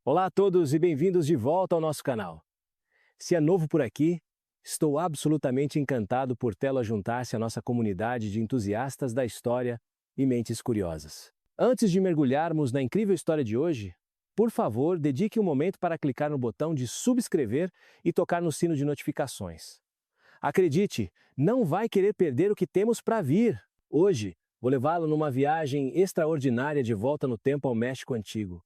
Olá a todos e bem-vindos de volta ao nosso canal. Se é novo por aqui, estou absolutamente encantado por tê-lo juntar-se à nossa comunidade de entusiastas da história e mentes curiosas. Antes de mergulharmos na incrível história de hoje, por favor, dedique um momento para clicar no botão de subscrever e tocar no sino de notificações. Acredite, não vai querer perder o que temos para vir. Hoje, vou levá-lo numa viagem extraordinária de volta no tempo ao México Antigo,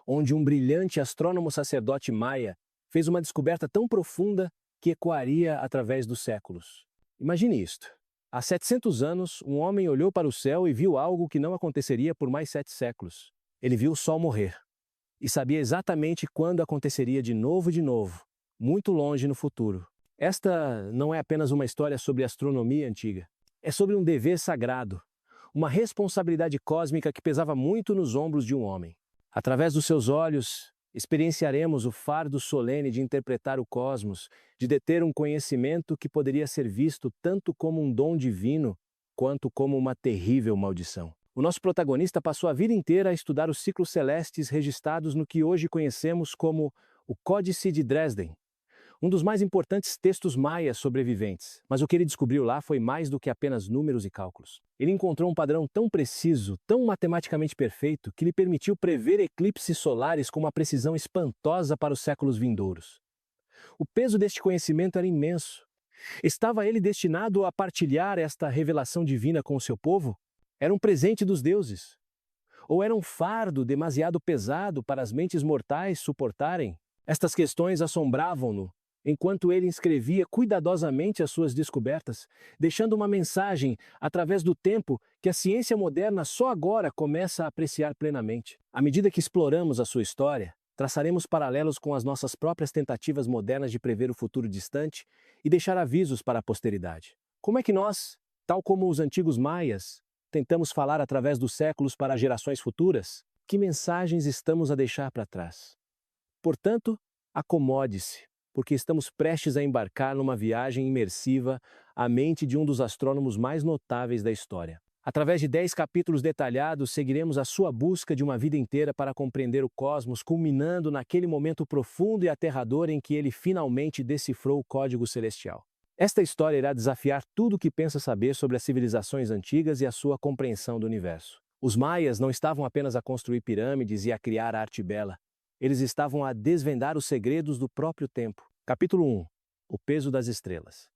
onde um brilhante astrônomo sacerdote maia fez uma descoberta tão profunda que ecoaria através dos séculos. Imagine isto. Há 700 anos, um homem olhou para o céu e viu algo que não aconteceria por mais 7 séculos. Ele viu o Sol morrer. E sabia exatamente quando aconteceria de novo, muito longe no futuro. Esta não é apenas uma história sobre astronomia antiga. É sobre um dever sagrado, uma responsabilidade cósmica que pesava muito nos ombros de um homem. Através dos seus olhos, experienciaremos o fardo solene de interpretar o cosmos, de deter um conhecimento que poderia ser visto tanto como um dom divino, quanto como uma terrível maldição. O nosso protagonista passou a vida inteira a estudar os ciclos celestes registrados no que hoje conhecemos como o Códice de Dresden, um dos mais importantes textos maias sobreviventes. Mas o que ele descobriu lá foi mais do que apenas números e cálculos. Ele encontrou um padrão tão preciso, tão matematicamente perfeito, que lhe permitiu prever eclipses solares com uma precisão espantosa para os séculos vindouros. O peso deste conhecimento era imenso. Estava ele destinado a partilhar esta revelação divina com o seu povo? Era um presente dos deuses? Ou era um fardo demasiado pesado para as mentes mortais suportarem? Estas questões assombravam-no, enquanto ele escrevia cuidadosamente as suas descobertas, deixando uma mensagem, através do tempo, que a ciência moderna só agora começa a apreciar plenamente. À medida que exploramos a sua história, traçaremos paralelos com as nossas próprias tentativas modernas de prever o futuro distante e deixar avisos para a posteridade. Como é que nós, tal como os antigos maias, tentamos falar através dos séculos para gerações futuras? Que mensagens estamos a deixar para trás? Portanto, acomode-se, porque estamos prestes a embarcar numa viagem imersiva à mente de um dos astrônomos mais notáveis da história. Através de 10 capítulos detalhados, seguiremos a sua busca de uma vida inteira para compreender o cosmos, culminando naquele momento profundo e aterrador em que ele finalmente decifrou o código celestial. Esta história irá desafiar tudo o que pensa saber sobre as civilizações antigas e a sua compreensão do universo. Os maias não estavam apenas a construir pirâmides e a criar arte bela. Eles estavam a desvendar os segredos do próprio tempo. Capítulo 1. O peso das estrelas.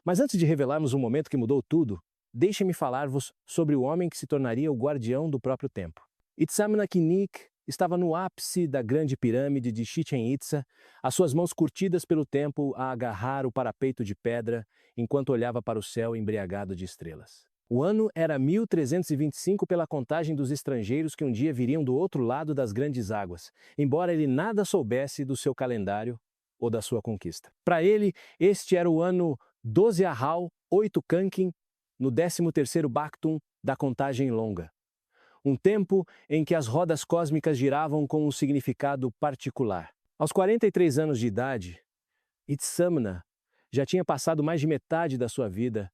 Mas antes de revelarmos um momento que mudou tudo, deixe-me falar-vos sobre o homem que se tornaria o guardião do próprio tempo. Itzamna-Kinnik estava no ápice da grande pirâmide de Chichén Itzá, as suas mãos curtidas pelo tempo a agarrar o parapeito de pedra, enquanto olhava para o céu embriagado de estrelas. O ano era 1325 pela contagem dos estrangeiros que um dia viriam do outro lado das grandes águas, embora ele nada soubesse do seu calendário ou da sua conquista. Para ele, este era o ano 12 Ahau, 8 Kankin, no 13º Bactum da contagem longa. Um tempo em que as rodas cósmicas giravam com um significado particular. Aos 43 anos de idade, Itzamna já tinha passado mais de metade da sua vida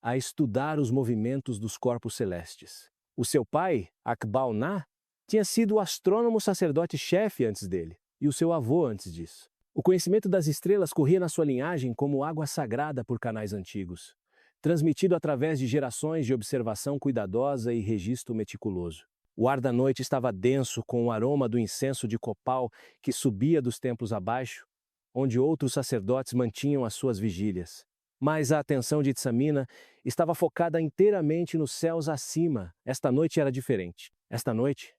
a estudar os movimentos dos corpos celestes. O seu pai, Akbal-Na, tinha sido o astrônomo sacerdote-chefe antes dele, e o seu avô antes disso. O conhecimento das estrelas corria na sua linhagem como água sagrada por canais antigos, transmitido através de gerações de observação cuidadosa e registro meticuloso. O ar da noite estava denso com o aroma do incenso de copal que subia dos templos abaixo, onde outros sacerdotes mantinham as suas vigílias. Mas a atenção de Itzamna estava focada inteiramente nos céus acima. Esta noite era diferente. Esta noite,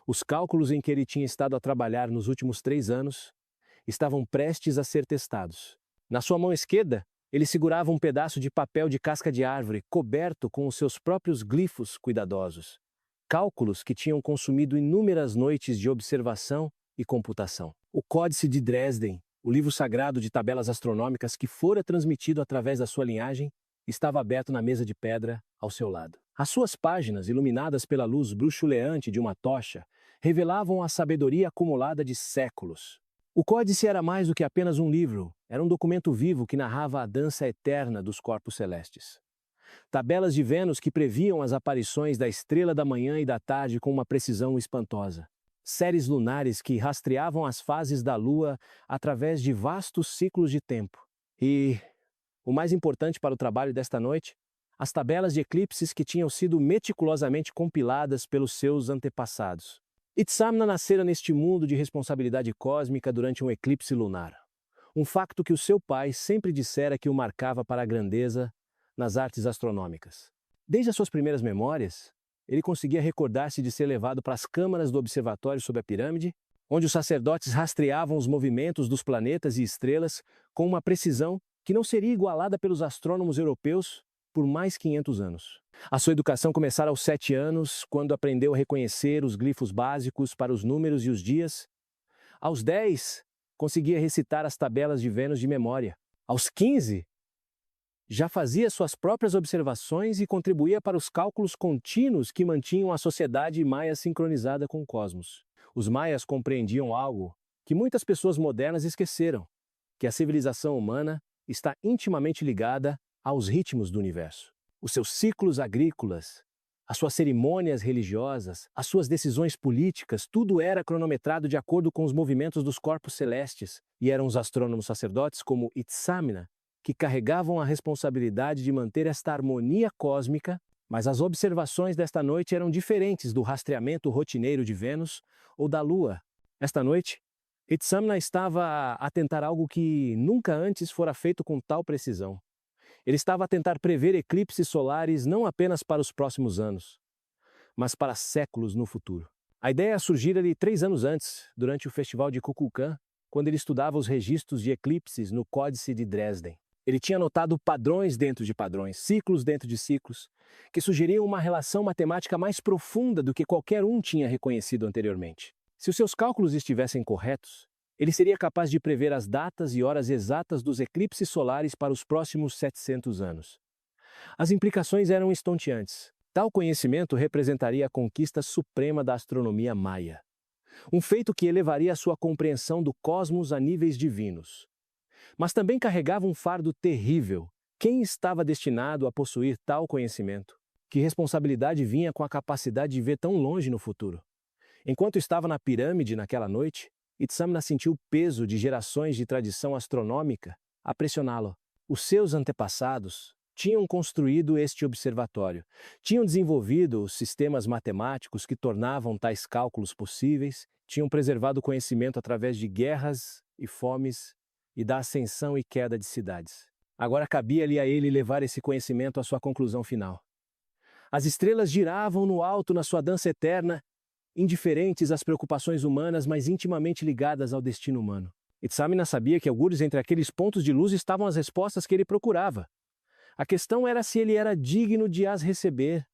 os cálculos em que ele tinha estado a trabalhar nos últimos 3 anos estavam prestes a ser testados. Na sua mão esquerda, ele segurava um pedaço de papel de casca de árvore, coberto com os seus próprios glifos cuidadosos. Cálculos que tinham consumido inúmeras noites de observação e computação. O Códice de Dresden, o livro sagrado de tabelas astronômicas que fora transmitido através da sua linhagem, estava aberto na mesa de pedra ao seu lado. As suas páginas, iluminadas pela luz bruxuleante de uma tocha, revelavam a sabedoria acumulada de séculos. O Códice era mais do que apenas um livro, era um documento vivo que narrava a dança eterna dos corpos celestes. Tabelas de Vênus que previam as aparições da estrela da manhã e da tarde com uma precisão espantosa. séries lunares que rastreavam as fases da Lua através de vastos ciclos de tempo. E, o mais importante para o trabalho desta noite, as tabelas de eclipses que tinham sido meticulosamente compiladas pelos seus antepassados. Itzamna nascera neste mundo de responsabilidade cósmica durante um eclipse lunar. Um facto que o seu pai sempre dissera que o marcava para a grandeza nas artes astronômicas. Desde as suas primeiras memórias, ele conseguia recordar-se de ser levado para as câmaras do observatório sob a pirâmide, onde os sacerdotes rastreavam os movimentos dos planetas e estrelas com uma precisão que não seria igualada pelos astrônomos europeus por mais 500 anos. A sua educação começara aos 7 anos, quando aprendeu a reconhecer os glifos básicos para os números e os dias. Aos 10, conseguia recitar as tabelas de Vênus de memória. Aos 15, já fazia suas próprias observações e contribuía para os cálculos contínuos que mantinham a sociedade maia sincronizada com o cosmos. Os maias compreendiam algo que muitas pessoas modernas esqueceram, que a civilização humana está intimamente ligada aos ritmos do universo. Os seus ciclos agrícolas, as suas cerimônias religiosas, as suas decisões políticas, tudo era cronometrado de acordo com os movimentos dos corpos celestes, e eram os astrônomos sacerdotes como Itzamna que carregavam a responsabilidade de manter esta harmonia cósmica, mas as observações desta noite eram diferentes do rastreamento rotineiro de Vênus ou da Lua. Esta noite, Itzamna estava a tentar algo que nunca antes fora feito com tal precisão. Ele estava a tentar prever eclipses solares não apenas para os próximos anos, mas para séculos no futuro. A ideia surgira-lhe 3 anos antes, durante o Festival de Kukulkan, quando ele estudava os registros de eclipses no Códice de Dresden. Ele tinha notado padrões dentro de padrões, ciclos dentro de ciclos, que sugeriam uma relação matemática mais profunda do que qualquer um tinha reconhecido anteriormente. Se os seus cálculos estivessem corretos, ele seria capaz de prever as datas e horas exatas dos eclipses solares para os próximos 700 anos. As implicações eram estonteantes. Tal conhecimento representaria a conquista suprema da astronomia maia. Um feito que elevaria a sua compreensão do cosmos a níveis divinos. Mas também carregava um fardo terrível. Quem estava destinado a possuir tal conhecimento? Que responsabilidade vinha com a capacidade de ver tão longe no futuro? Enquanto estava na pirâmide naquela noite, Itzamna sentiu o peso de gerações de tradição astronômica a pressioná-lo. Os seus antepassados tinham construído este observatório, tinham desenvolvido os sistemas matemáticos que tornavam tais cálculos possíveis, tinham preservado o conhecimento através de guerras e fomes e da ascensão e queda de cidades. Agora cabia-lhe a ele levar esse conhecimento à sua conclusão final. As estrelas giravam no alto na sua dança eterna, indiferentes às preocupações humanas, mas intimamente ligadas ao destino humano. Itzamna sabia que algures entre aqueles pontos de luz estavam as respostas que ele procurava. A questão era se ele era digno de as receber,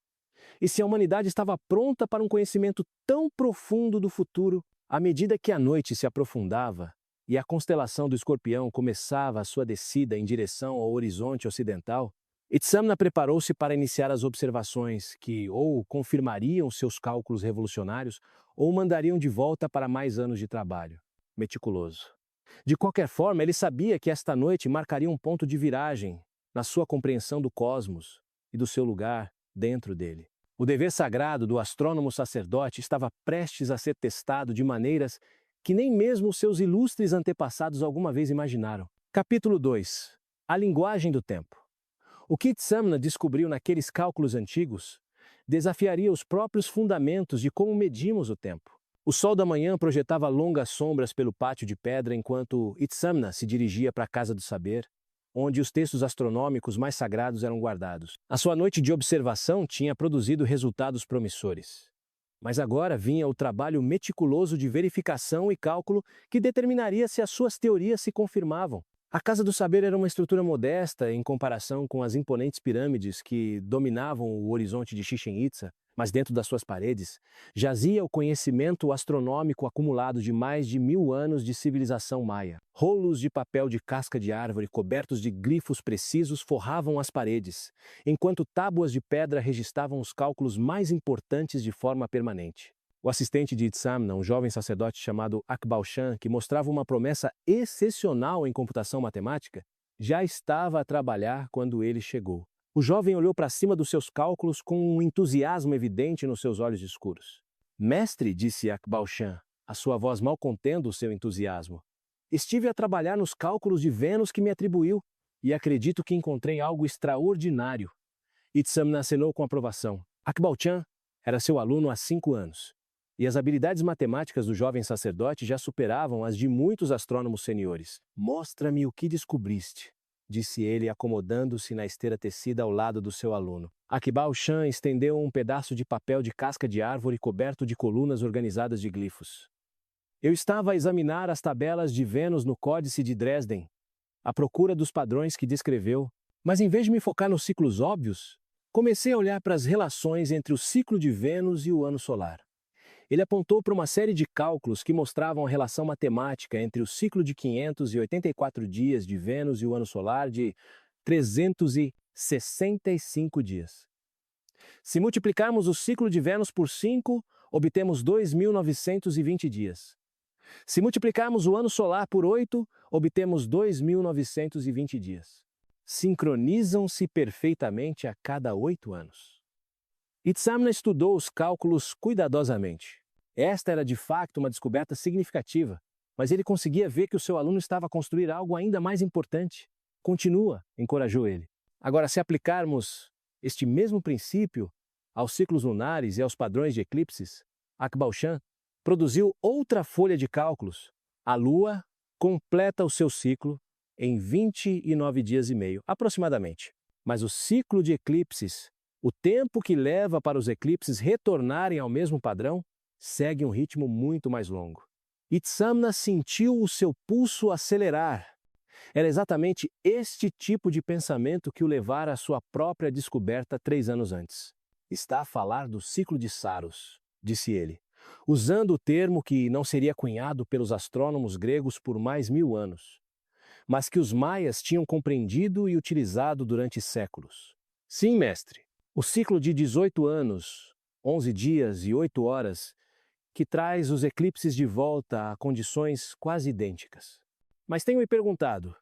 e se a humanidade estava pronta para um conhecimento tão profundo do futuro. À medida que a noite se aprofundava e a constelação do Escorpião começava a sua descida em direção ao horizonte ocidental, Itzamna preparou-se para iniciar as observações que ou confirmariam seus cálculos revolucionários ou mandariam de volta para mais anos de trabalho meticuloso. De qualquer forma, ele sabia que esta noite marcaria um ponto de viragem na sua compreensão do cosmos e do seu lugar dentro dele. O dever sagrado do astrônomo sacerdote estava prestes a ser testado de maneiras que nem mesmo seus ilustres antepassados alguma vez imaginaram. Capítulo 2. A linguagem do tempo. O que Itzamna descobriu naqueles cálculos antigos desafiaria os próprios fundamentos de como medimos o tempo. O sol da manhã projetava longas sombras pelo pátio de pedra enquanto Itzamna se dirigia para a Casa do Saber, onde os textos astronômicos mais sagrados eram guardados. A sua noite de observação tinha produzido resultados promissores. Mas agora vinha o trabalho meticuloso de verificação e cálculo que determinaria se as suas teorias se confirmavam. A Casa do Saber era uma estrutura modesta em comparação com as imponentes pirâmides que dominavam o horizonte de Chichén Itzá, mas dentro das suas paredes jazia o conhecimento astronômico acumulado de mais de 1000 anos de civilização maia. Rolos de papel de casca de árvore cobertos de glifos precisos forravam as paredes, enquanto tábuas de pedra registravam os cálculos mais importantes de forma permanente. O assistente de Itzamna, um jovem sacerdote chamado Akbaushan, que mostrava uma promessa excepcional em computação matemática, já estava a trabalhar quando ele chegou. O jovem olhou para cima dos seus cálculos com um entusiasmo evidente nos seus olhos escuros. "Mestre", disse Akbaushan, a sua voz mal contendo o seu entusiasmo. Estive a trabalhar nos cálculos de Vênus que me atribuiu, e acredito que encontrei algo extraordinário. Itzamna acenou com aprovação. Akbalchan era seu aluno há 5 anos, e as habilidades matemáticas do jovem sacerdote já superavam as de muitos astrônomos seniores. Mostra-me o que descobriste, disse ele, acomodando-se na esteira tecida ao lado do seu aluno. Akbalchan estendeu um pedaço de papel de casca de árvore coberto de colunas organizadas de glifos. Eu estava a examinar as tabelas de Vênus no Códice de Dresden, à procura dos padrões que descreveu, mas em vez de me focar nos ciclos óbvios, comecei a olhar para as relações entre o ciclo de Vênus e o ano solar. Ele apontou para uma série de cálculos que mostravam a relação matemática entre o ciclo de 584 dias de Vênus e o ano solar de 365 dias. Se multiplicarmos o ciclo de Vênus por 5, obtemos 2.920 dias. Se multiplicarmos o ano solar por 8, obtemos 2.920 dias. Sincronizam-se perfeitamente a cada 8 anos. Itzamna estudou os cálculos cuidadosamente. Esta era de facto uma descoberta significativa, mas ele conseguia ver que o seu aluno estava a construir algo ainda mais importante. Continua, encorajou ele. Agora, se aplicarmos este mesmo princípio aos ciclos lunares e aos padrões de eclipses, Akbalchan produziu outra folha de cálculos. A Lua completa o seu ciclo em 29 dias e meio, aproximadamente. Mas o ciclo de eclipses, o tempo que leva para os eclipses retornarem ao mesmo padrão, segue um ritmo muito mais longo. Itzamna sentiu o seu pulso acelerar. Era exatamente este tipo de pensamento que o levara à sua própria descoberta 3 anos antes. Está a falar do ciclo de Saros, disse ele, usando o termo que não seria cunhado pelos astrônomos gregos por mais 1000 anos, mas que os maias tinham compreendido e utilizado durante séculos. Sim, mestre, o ciclo de 18 anos, 11 dias e 8 horas, que traz os eclipses de volta a condições quase idênticas. Mas tenho me perguntado,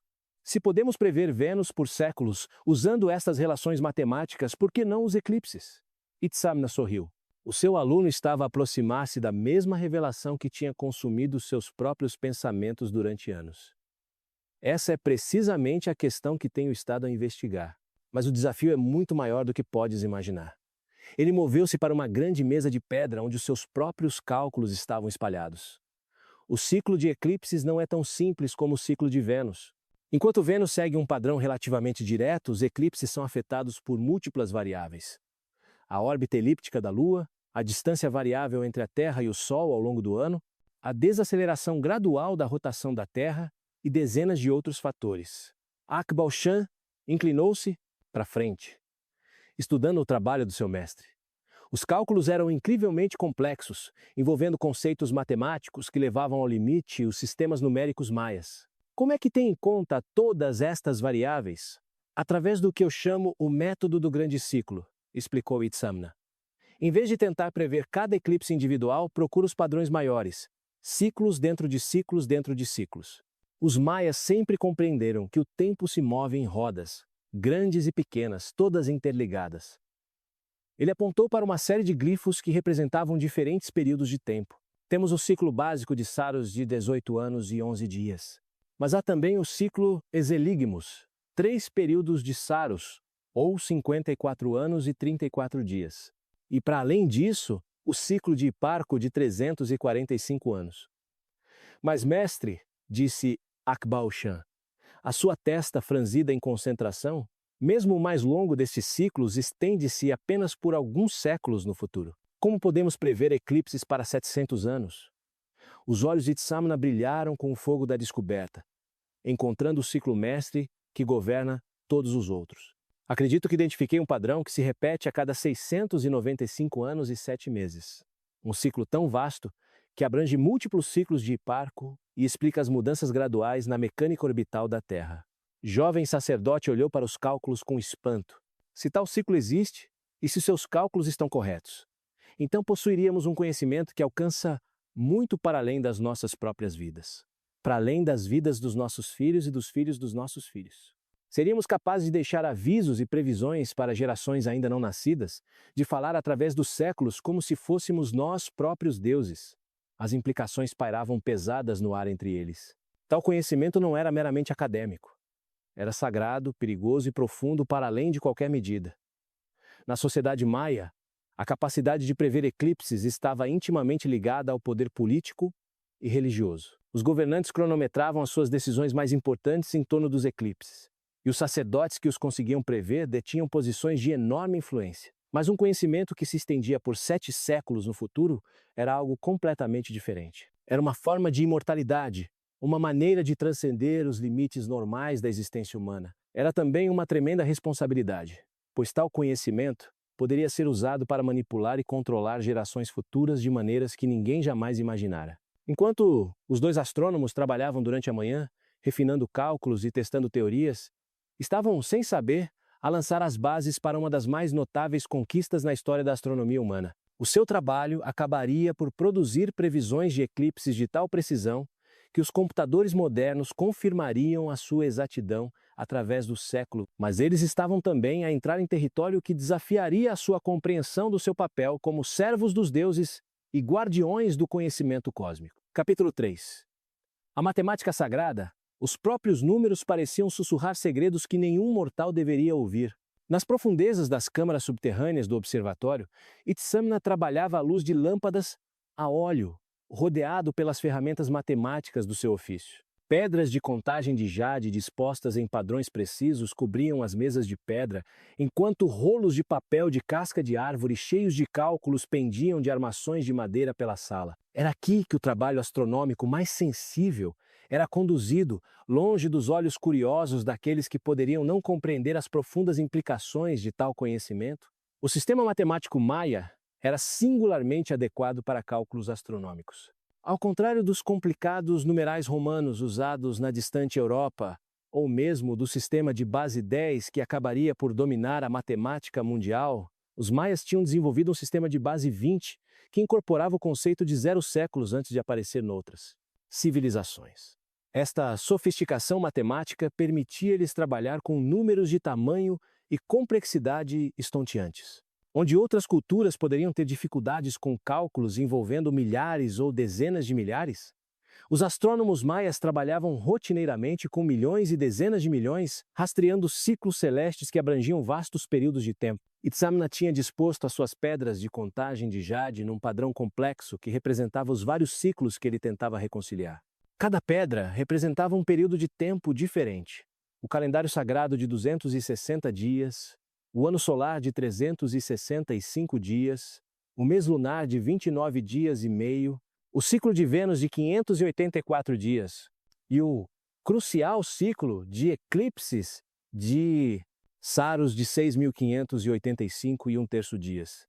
se podemos prever Vênus por séculos usando estas relações matemáticas, por que não os eclipses? Itzamna sorriu. O seu aluno estava a aproximar-se da mesma revelação que tinha consumido seus próprios pensamentos durante anos. Essa é precisamente a questão que tenho estado a investigar, mas o desafio é muito maior do que podes imaginar. Ele moveu-se para uma grande mesa de pedra onde os seus próprios cálculos estavam espalhados. O ciclo de eclipses não é tão simples como o ciclo de Vênus. Enquanto Vênus segue um padrão relativamente direto, os eclipses são afetados por múltiplas variáveis. A órbita elíptica da Lua, a distância variável entre a Terra e o Sol ao longo do ano, a desaceleração gradual da rotação da Terra e dezenas de outros fatores. Akbalchan inclinou-se para frente, estudando o trabalho do seu mestre. Os cálculos eram incrivelmente complexos, envolvendo conceitos matemáticos que levavam ao limite os sistemas numéricos maias. Como é que tem em conta todas estas variáveis? Através do que eu chamo o método do grande ciclo, explicou Itzamna. Em vez de tentar prever cada eclipse individual, procura os padrões maiores, ciclos dentro de ciclos dentro de ciclos. Os maias sempre compreenderam que o tempo se move em rodas, grandes e pequenas, todas interligadas. Ele apontou para uma série de glifos que representavam diferentes períodos de tempo. Temos o ciclo básico de Saros de 18 anos e 11 dias. Mas há também o ciclo Exeligmus, 3 períodos de Saros, ou 54 anos e 34 dias. E para além disso, o ciclo de Hiparco de 345 anos. Mas, mestre, disse Akbalchan, a sua testa franzida em concentração, mesmo o mais longo destes ciclos, estende-se apenas por alguns séculos no futuro. Como podemos prever eclipses para 700 anos? Os olhos de Itzamna brilharam com o fogo da descoberta, encontrando o ciclo mestre que governa todos os outros. Acredito que identifiquei um padrão que se repete a cada 695 anos e 7 meses. Um ciclo tão vasto que abrange múltiplos ciclos de Hiparco e explica as mudanças graduais na mecânica orbital da Terra. Jovem sacerdote olhou para os cálculos com espanto. Se tal ciclo existe, e se seus cálculos estão corretos, então possuiríamos um conhecimento que alcança muito para além das nossas próprias vidas, para além das vidas dos nossos filhos e dos filhos dos nossos filhos. Seríamos capazes de deixar avisos e previsões para gerações ainda não nascidas, de falar através dos séculos como se fôssemos nós próprios deuses. As implicações pairavam pesadas no ar entre eles. Tal conhecimento não era meramente acadêmico. Era sagrado, perigoso e profundo para além de qualquer medida. Na sociedade maia, a capacidade de prever eclipses estava intimamente ligada ao poder político e religioso. Os governantes cronometravam as suas decisões mais importantes em torno dos eclipses, e os sacerdotes que os conseguiam prever detinham posições de enorme influência. Mas um conhecimento que se estendia por 7 séculos no futuro era algo completamente diferente. Era uma forma de imortalidade, uma maneira de transcender os limites normais da existência humana. Era também uma tremenda responsabilidade, pois tal conhecimento poderia ser usado para manipular e controlar gerações futuras de maneiras que ninguém jamais imaginara. Enquanto os dois astrônomos trabalhavam durante a manhã, refinando cálculos e testando teorias, estavam, sem saber, a lançar as bases para uma das mais notáveis conquistas na história da astronomia humana. O seu trabalho acabaria por produzir previsões de eclipses de tal precisão que os computadores modernos confirmariam a sua exatidão através do século, mas eles estavam também a entrar em território que desafiaria a sua compreensão do seu papel como servos dos deuses e guardiões do conhecimento cósmico. Capítulo 3. A matemática sagrada, os próprios números pareciam sussurrar segredos que nenhum mortal deveria ouvir. Nas profundezas das câmaras subterrâneas do observatório, Itzamna trabalhava à luz de lâmpadas a óleo, rodeado pelas ferramentas matemáticas do seu ofício. Pedras de contagem de jade dispostas em padrões precisos cobriam as mesas de pedra, enquanto rolos de papel de casca de árvore cheios de cálculos pendiam de armações de madeira pela sala. Era aqui que o trabalho astronômico mais sensível era conduzido, longe dos olhos curiosos daqueles que poderiam não compreender as profundas implicações de tal conhecimento. O sistema matemático maia era singularmente adequado para cálculos astronômicos. Ao contrário dos complicados numerais romanos usados na distante Europa, ou mesmo do sistema de base 10 que acabaria por dominar a matemática mundial, os maias tinham desenvolvido um sistema de base 20 que incorporava o conceito de 0 séculos antes de aparecer noutras civilizações. Esta sofisticação matemática permitia-lhes trabalhar com números de tamanho e complexidade estonteantes. Onde outras culturas poderiam ter dificuldades com cálculos envolvendo milhares ou dezenas de milhares, os astrônomos maias trabalhavam rotineiramente com milhões e dezenas de milhões, rastreando ciclos celestes que abrangiam vastos períodos de tempo. Itzamna tinha disposto as suas pedras de contagem de jade num padrão complexo que representava os vários ciclos que ele tentava reconciliar. Cada pedra representava um período de tempo diferente. O calendário sagrado de 260 dias, o ano solar de 365 dias, o mês lunar de 29 dias e meio, o ciclo de Vênus de 584 dias e o crucial ciclo de eclipses de Saros de 6.585 e 1/3 dias.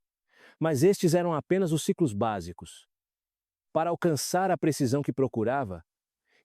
Mas estes eram apenas os ciclos básicos. Para alcançar a precisão que procurava,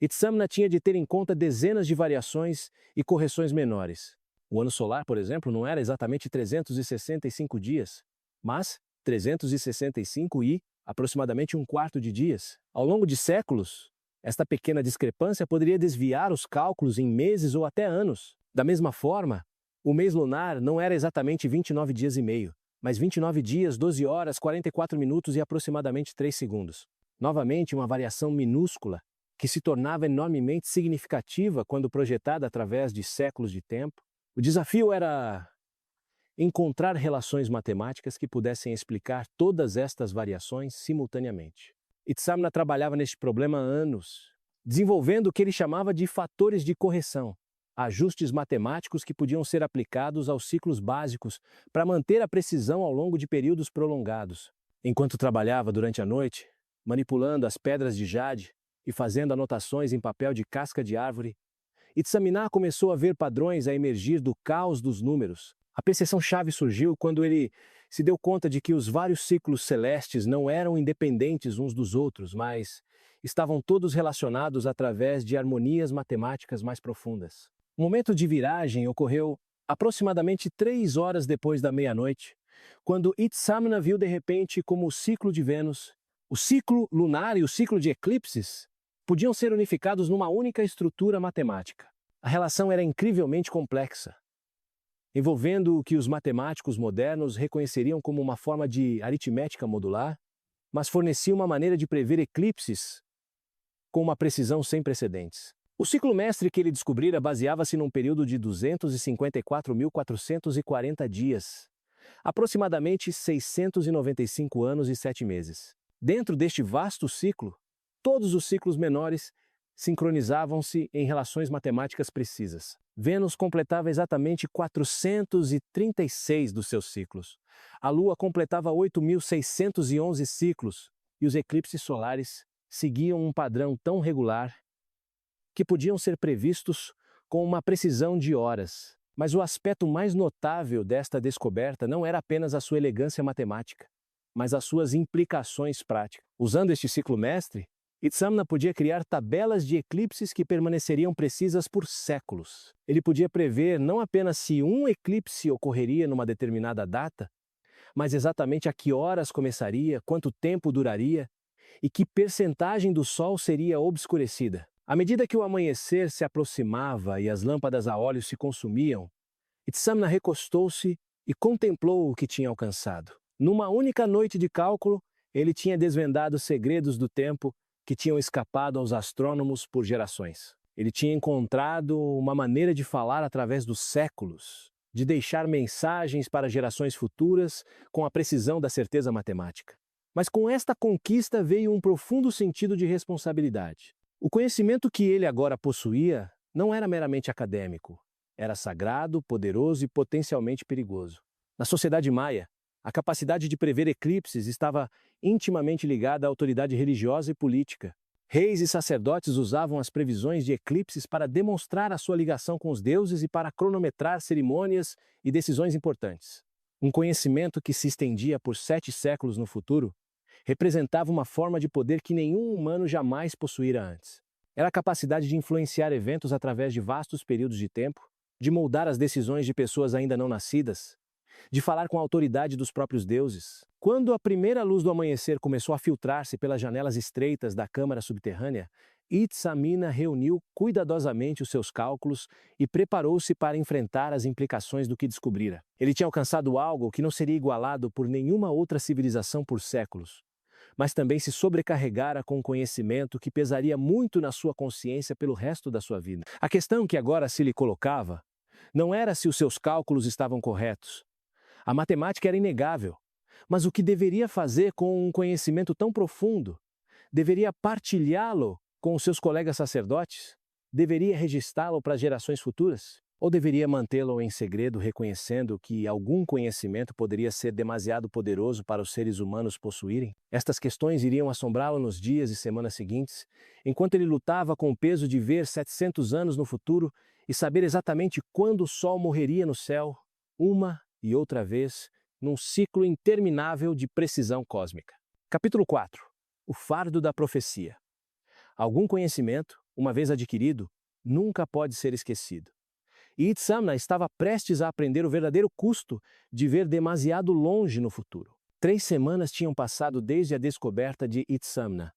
Itzamna tinha de ter em conta dezenas de variações e correções menores. O ano solar, por exemplo, não era exatamente 365 dias, mas 365 e aproximadamente 1/4 de dias. Ao longo de séculos, esta pequena discrepância poderia desviar os cálculos em meses ou até anos. Da mesma forma, o mês lunar não era exatamente 29 dias e meio, mas 29 dias, 12 horas, 44 minutos e aproximadamente 3 segundos. Novamente, uma variação minúscula, que se tornava enormemente significativa quando projetada através de séculos de tempo. O desafio era encontrar relações matemáticas que pudessem explicar todas estas variações simultaneamente. Itzamna trabalhava neste problema há anos, desenvolvendo o que ele chamava de fatores de correção, ajustes matemáticos que podiam ser aplicados aos ciclos básicos para manter a precisão ao longo de períodos prolongados. Enquanto trabalhava durante a noite, manipulando as pedras de jade e fazendo anotações em papel de casca de árvore, Itzamna começou a ver padrões a emergir do caos dos números. A percepção-chave surgiu quando ele se deu conta de que os vários ciclos celestes não eram independentes uns dos outros, mas estavam todos relacionados através de harmonias matemáticas mais profundas. O momento de viragem ocorreu aproximadamente 3 horas depois da meia-noite, quando Itzamna viu de repente como o ciclo de Vênus, o ciclo lunar e o ciclo de eclipses podiam ser unificados numa única estrutura matemática. A relação era incrivelmente complexa, envolvendo o que os matemáticos modernos reconheceriam como uma forma de aritmética modular, mas fornecia uma maneira de prever eclipses com uma precisão sem precedentes. O ciclo mestre que ele descobrira baseava-se num período de 254.440 dias, aproximadamente 695 anos e 7 meses. Dentro deste vasto ciclo, todos os ciclos menores sincronizavam-se em relações matemáticas precisas. Vênus completava exatamente 436 dos seus ciclos. A Lua completava 8.611 ciclos e os eclipses solares seguiam um padrão tão regular que podiam ser previstos com uma precisão de horas. Mas o aspecto mais notável desta descoberta não era apenas a sua elegância matemática, mas as suas implicações práticas. Usando este ciclo mestre, Itzamna podia criar tabelas de eclipses que permaneceriam precisas por séculos. Ele podia prever não apenas se um eclipse ocorreria numa determinada data, mas exatamente a que horas começaria, quanto tempo duraria e que percentagem do Sol seria obscurecida. À medida que o amanhecer se aproximava e as lâmpadas a óleo se consumiam, Itzamna recostou-se e contemplou o que tinha alcançado. Numa única noite de cálculo, ele tinha desvendado segredos do tempo que tinham escapado aos astrônomos por gerações. Ele tinha encontrado uma maneira de falar através dos séculos, de deixar mensagens para gerações futuras com a precisão da certeza matemática. Mas com esta conquista veio um profundo sentido de responsabilidade. O conhecimento que ele agora possuía não era meramente acadêmico, era sagrado, poderoso e potencialmente perigoso. Na sociedade maia, a capacidade de prever eclipses estava intimamente ligada à autoridade religiosa e política. Reis e sacerdotes usavam as previsões de eclipses para demonstrar a sua ligação com os deuses e para cronometrar cerimônias e decisões importantes. Um conhecimento que se estendia por 7 séculos no futuro representava uma forma de poder que nenhum humano jamais possuíra antes. Era a capacidade de influenciar eventos através de vastos períodos de tempo, de moldar as decisões de pessoas ainda não nascidas, de falar com a autoridade dos próprios deuses. Quando a primeira luz do amanhecer começou a filtrar-se pelas janelas estreitas da câmara subterrânea, Itzamna reuniu cuidadosamente os seus cálculos e preparou-se para enfrentar as implicações do que descobrira. Ele tinha alcançado algo que não seria igualado por nenhuma outra civilização por séculos, mas também se sobrecarregara com um conhecimento que pesaria muito na sua consciência pelo resto da sua vida. A questão que agora se lhe colocava não era se os seus cálculos estavam corretos. A matemática era inegável, mas o que deveria fazer com um conhecimento tão profundo? Deveria partilhá-lo com os seus colegas sacerdotes? Deveria registrá-lo para gerações futuras? Ou deveria mantê-lo em segredo, reconhecendo que algum conhecimento poderia ser demasiado poderoso para os seres humanos possuírem? Estas questões iriam assombrá-lo nos dias e semanas seguintes, enquanto ele lutava com o peso de ver 700 anos no futuro e saber exatamente quando o Sol morreria no céu, uma e outra vez, num ciclo interminável de precisão cósmica. Capítulo 4. O fardo da profecia. Algum conhecimento, uma vez adquirido, nunca pode ser esquecido. E Itzamna estava prestes a aprender o verdadeiro custo de ver demasiado longe no futuro. 3 semanas tinham passado desde a descoberta de Itzamna,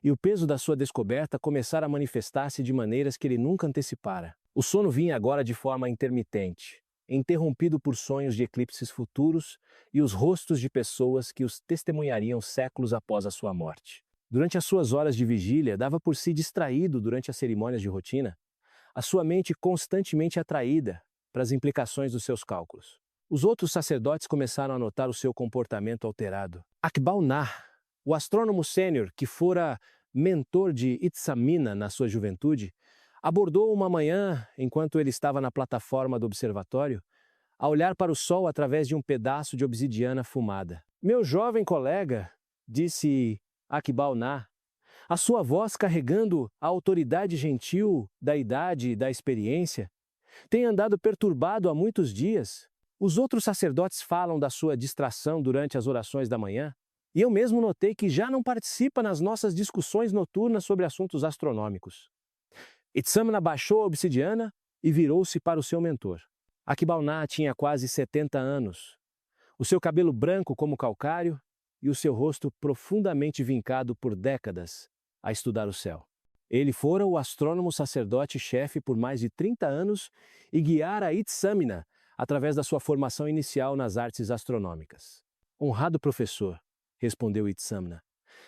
e o peso da sua descoberta começara a manifestar-se de maneiras que ele nunca antecipara. O sono vinha agora de forma intermitente, interrompido por sonhos de eclipses futuros e os rostos de pessoas que os testemunhariam séculos após a sua morte. Durante as suas horas de vigília, dava por si distraído durante as cerimônias de rotina, a sua mente constantemente atraída para as implicações dos seus cálculos. Os outros sacerdotes começaram a notar o seu comportamento alterado. Akbal-Nar, o astrônomo sênior que fora mentor de Itzamna na sua juventude, abordou uma manhã, enquanto ele estava na plataforma do observatório, a olhar para o sol através de um pedaço de obsidiana fumada. "Meu jovem colega", disse Akbal-Nar, a sua voz carregando a autoridade gentil da idade e da experiência, "tem andado perturbado há muitos dias. Os outros sacerdotes falam da sua distração durante as orações da manhã, e eu mesmo notei que já não participa nas nossas discussões noturnas sobre assuntos astronômicos." Itzamna baixou a obsidiana e virou-se para o seu mentor. Akbal-Nar tinha quase 70 anos, o seu cabelo branco como calcário e o seu rosto profundamente vincado por décadas a estudar o céu. Ele fora o astrônomo sacerdote-chefe por mais de 30 anos e guiara Itzamna através da sua formação inicial nas artes astronômicas. "Honrado professor", respondeu Itzamna,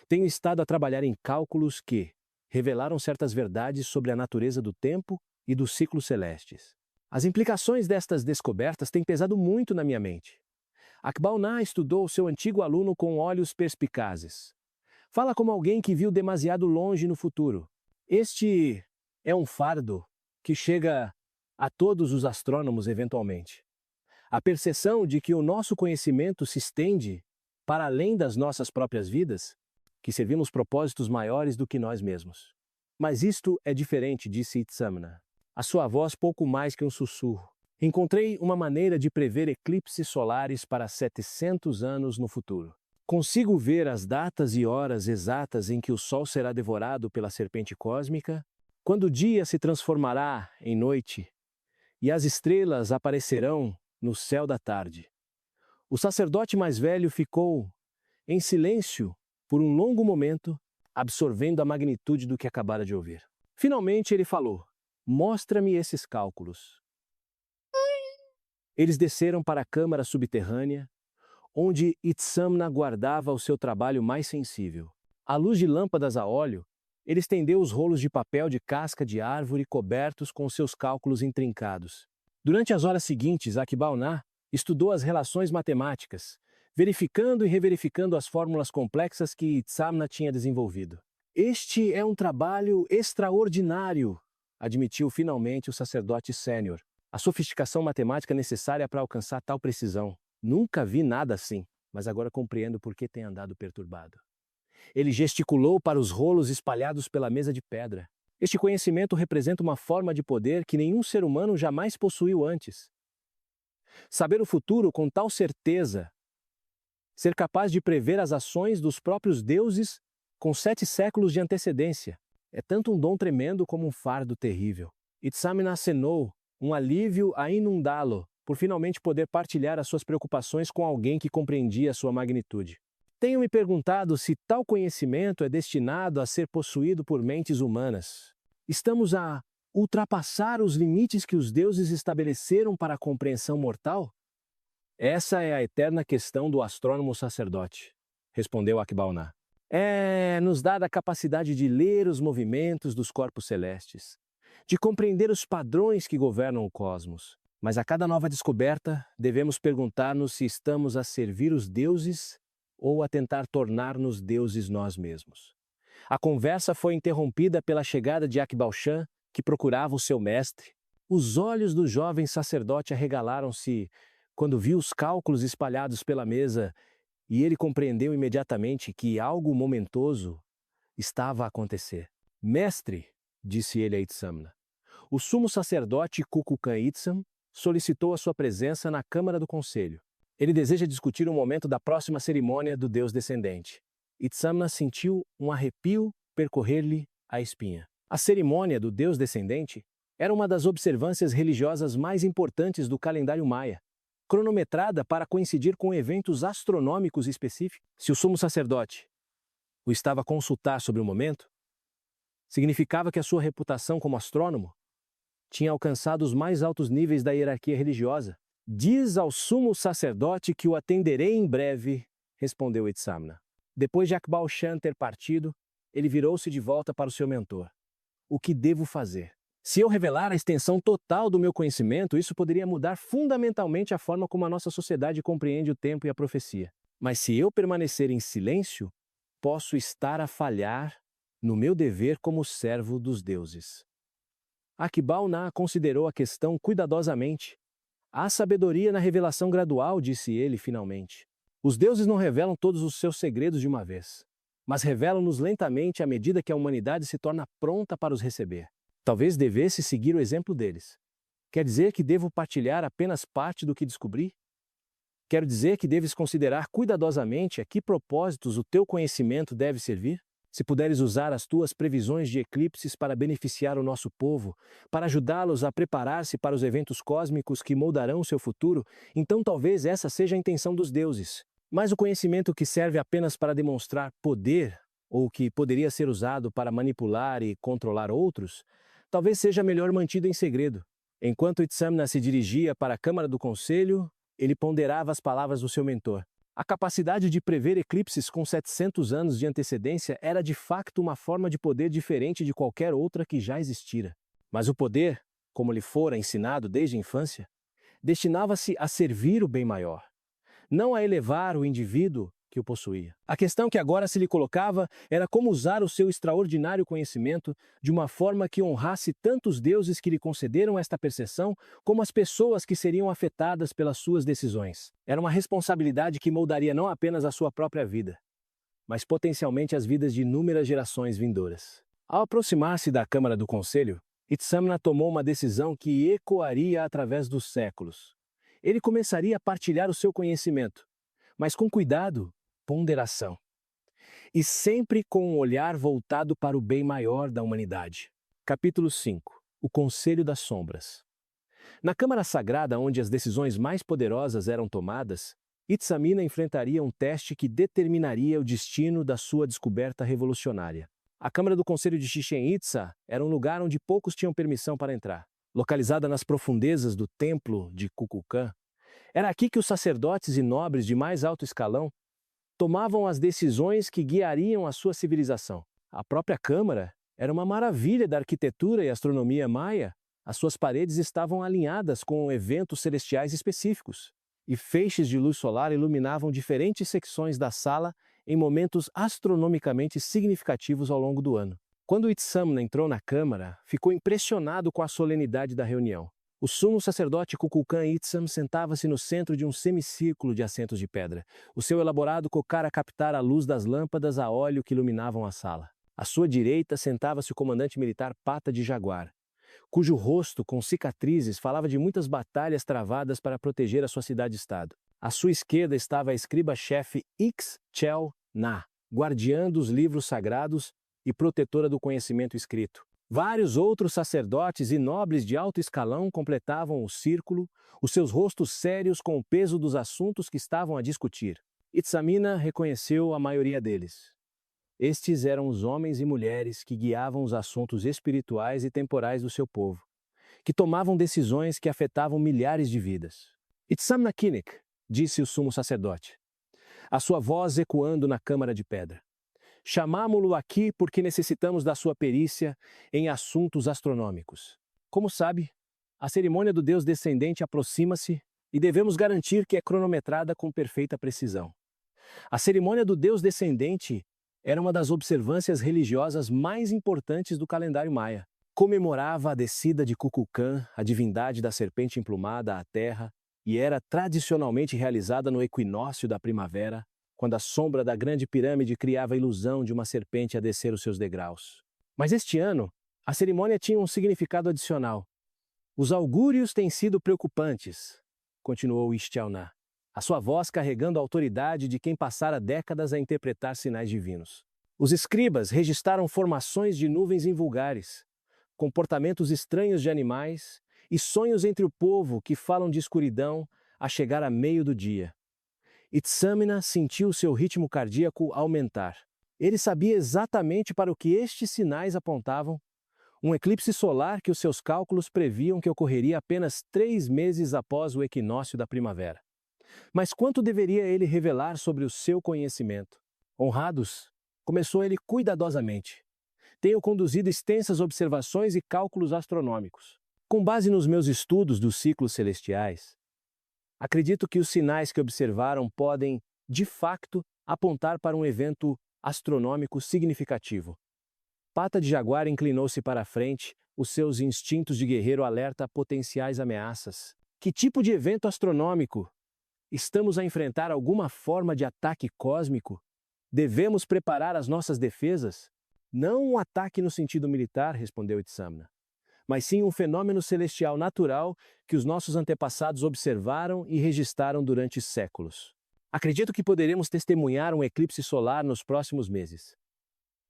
Tenho estado a trabalhar em cálculos que revelaram certas verdades sobre a natureza do tempo e dos ciclos celestes. As implicações destas descobertas têm pesado muito na minha mente. Akbauna estudou seu antigo aluno com olhos perspicazes. Fala como alguém que viu demasiado longe no futuro. Este é um fardo que chega a todos os astrônomos eventualmente. A percepção de que o nosso conhecimento se estende para além das nossas próprias vidas, que servimos propósitos maiores do que nós mesmos. Mas isto é diferente, disse Itzamna. A sua voz pouco mais que um sussurro. Encontrei uma maneira de prever eclipses solares para 700 anos no futuro. Consigo ver as datas e horas exatas em que o Sol será devorado pela serpente cósmica, quando o dia se transformará em noite e as estrelas aparecerão no céu da tarde. O sacerdote mais velho ficou em silêncio por um longo momento, absorvendo a magnitude do que acabara de ouvir. Finalmente ele falou: "Mostra-me esses cálculos." Eles desceram para a câmara subterrânea, onde Itzamna guardava o seu trabalho mais sensível. À luz de lâmpadas a óleo, ele estendeu os rolos de papel de casca de árvore cobertos com seus cálculos intrincados. Durante as horas seguintes, Akbauna estudou as relações matemáticas, verificando e reverificando as fórmulas complexas que Itzamna tinha desenvolvido. "Este é um trabalho extraordinário", admitiu finalmente o sacerdote sênior. "A sofisticação matemática necessária para alcançar tal precisão. Nunca vi nada assim, mas agora compreendo por que tem andado perturbado." Ele gesticulou para os rolos espalhados pela mesa de pedra. Este conhecimento representa uma forma de poder que nenhum ser humano jamais possuiu antes. Saber o futuro com tal certeza, ser capaz de prever as ações dos próprios deuses com 7 séculos de antecedência, é tanto um dom tremendo como um fardo terrível. Itzamna acenou, um alívio a inundá-lo, por finalmente poder partilhar as suas preocupações com alguém que compreendia sua magnitude. "Tenho me perguntado se tal conhecimento é destinado a ser possuído por mentes humanas. Estamos a ultrapassar os limites que os deuses estabeleceram para a compreensão mortal?" "Essa é a eterna questão do astrônomo sacerdote", respondeu Akbauna. "Nos dá a capacidade de ler os movimentos dos corpos celestes, de compreender os padrões que governam o cosmos. Mas a cada nova descoberta, devemos perguntar-nos se estamos a servir os deuses ou a tentar tornar-nos deuses nós mesmos." A conversa foi interrompida pela chegada de Akbaushan, que procurava o seu mestre. Os olhos do jovem sacerdote arregalaram-se quando viu os cálculos espalhados pela mesa, e ele compreendeu imediatamente que algo momentoso estava a acontecer. "Mestre", disse ele a Itzamna, "o sumo sacerdote Kukulkan Itzam solicitou a sua presença na Câmara do Conselho. Ele deseja discutir o momento da próxima cerimônia do Deus descendente." Itzamna sentiu um arrepio percorrer-lhe a espinha. A cerimônia do Deus descendente era uma das observâncias religiosas mais importantes do calendário maia, cronometrada para coincidir com eventos astronômicos específicos. Se o sumo sacerdote o estava a consultar sobre o momento, significava que a sua reputação como astrônomo tinha alcançado os mais altos níveis da hierarquia religiosa. "Diz ao sumo sacerdote que o atenderei em breve", respondeu Itzamna. Depois de Akbaushan ter partido, ele virou-se de volta para o seu mentor. "O que devo fazer? Se eu revelar a extensão total do meu conhecimento, isso poderia mudar fundamentalmente a forma como a nossa sociedade compreende o tempo e a profecia. Mas se eu permanecer em silêncio, posso estar a falhar no meu dever como servo dos deuses." Akbauna considerou a questão cuidadosamente. "Há sabedoria na revelação gradual", disse ele finalmente. "Os deuses não revelam todos os seus segredos de uma vez, mas revelam-nos lentamente à medida que a humanidade se torna pronta para os receber. Talvez devesse seguir o exemplo deles. Quer dizer que devo partilhar apenas parte do que descobri? Quero dizer que deves considerar cuidadosamente a que propósitos o teu conhecimento deve servir? Se puderes usar as tuas previsões de eclipses para beneficiar o nosso povo, para ajudá-los a preparar-se para os eventos cósmicos que moldarão o seu futuro, então talvez essa seja a intenção dos deuses. Mas o conhecimento que serve apenas para demonstrar poder, ou que poderia ser usado para manipular e controlar outros, talvez seja melhor mantido em segredo." Enquanto Itzamna se dirigia para a Câmara do Conselho, ele ponderava as palavras do seu mentor. A capacidade de prever eclipses com 700 anos de antecedência era de facto uma forma de poder diferente de qualquer outra que já existira. Mas o poder, como lhe fora ensinado desde a infância, destinava-se a servir o bem maior, não a elevar o indivíduo que o possuía. A questão que agora se lhe colocava era como usar o seu extraordinário conhecimento de uma forma que honrasse tanto os deuses que lhe concederam esta percepção, como as pessoas que seriam afetadas pelas suas decisões. Era uma responsabilidade que moldaria não apenas a sua própria vida, mas potencialmente as vidas de inúmeras gerações vindouras. Ao aproximar-se da Câmara do Conselho, Itzamna tomou uma decisão que ecoaria através dos séculos. Ele começaria a partilhar o seu conhecimento, mas com cuidado, ponderação, e sempre com um olhar voltado para o bem maior da humanidade. Capítulo 5. O Conselho das Sombras. Na Câmara Sagrada, onde as decisões mais poderosas eram tomadas, Itzamna enfrentaria um teste que determinaria o destino da sua descoberta revolucionária. A Câmara do Conselho de Chichén Itzá era um lugar onde poucos tinham permissão para entrar. Localizada nas profundezas do Templo de Kukulcán, era aqui que os sacerdotes e nobres de mais alto escalão tomavam as decisões que guiariam a sua civilização. A própria Câmara era uma maravilha da arquitetura e astronomia maia. As suas paredes estavam alinhadas com eventos celestiais específicos, e feixes de luz solar iluminavam diferentes secções da sala em momentos astronomicamente significativos ao longo do ano. Quando Itzamna entrou na Câmara, ficou impressionado com a solenidade da reunião. O sumo sacerdote Kukulcán Itzam sentava-se no centro de um semicírculo de assentos de pedra. O seu elaborado cocara captara a luz das lâmpadas a óleo que iluminavam a sala. À sua direita sentava-se o comandante militar Pata de Jaguar, cujo rosto, com cicatrizes, falava de muitas batalhas travadas para proteger a sua cidade-estado. À sua esquerda estava a escriba-chefe Ix-Chel Na, guardiã dos livros sagrados e protetora do conhecimento escrito. Vários outros sacerdotes e nobres de alto escalão completavam o círculo, os seus rostos sérios com o peso dos assuntos que estavam a discutir. Itzamna reconheceu a maioria deles. Estes eram os homens e mulheres que guiavam os assuntos espirituais e temporais do seu povo, que tomavam decisões que afetavam milhares de vidas. Itzamna Kinnick, disse o sumo sacerdote, a sua voz ecoando na câmara de pedra. Chamámo-lo aqui porque necessitamos da sua perícia em assuntos astronômicos. Como sabe, a cerimônia do Deus descendente aproxima-se e devemos garantir que é cronometrada com perfeita precisão. A cerimônia do Deus descendente era uma das observâncias religiosas mais importantes do calendário maia. Comemorava a descida de Kukulcán, a divindade da serpente emplumada, à terra, e era tradicionalmente realizada no equinócio da primavera, quando a sombra da grande pirâmide criava a ilusão de uma serpente a descer os seus degraus. Mas este ano, a cerimônia tinha um significado adicional. Os augúrios têm sido preocupantes, continuou Ixtialná, a sua voz carregando a autoridade de quem passara décadas a interpretar sinais divinos. Os escribas registaram formações de nuvens invulgares, comportamentos estranhos de animais e sonhos entre o povo que falam de escuridão a chegar a meio do dia. Itzamna sentiu seu ritmo cardíaco aumentar. Ele sabia exatamente para o que estes sinais apontavam, um eclipse solar que os seus cálculos previam que ocorreria apenas 3 meses após o equinócio da primavera. Mas quanto deveria ele revelar sobre o seu conhecimento? Honrados, começou ele cuidadosamente. Tenho conduzido extensas observações e cálculos astronômicos. Com base nos meus estudos dos ciclos celestiais, acredito que os sinais que observaram podem, de facto, apontar para um evento astronômico significativo. Pata de Jaguar inclinou-se para a frente, os seus instintos de guerreiro alerta a potenciais ameaças. Que tipo de evento astronômico? Estamos a enfrentar alguma forma de ataque cósmico? Devemos preparar as nossas defesas? Não um ataque no sentido militar, respondeu Itzamna, mas sim um fenômeno celestial natural que os nossos antepassados observaram e registraram durante séculos. Acredito que poderemos testemunhar um eclipse solar nos próximos meses.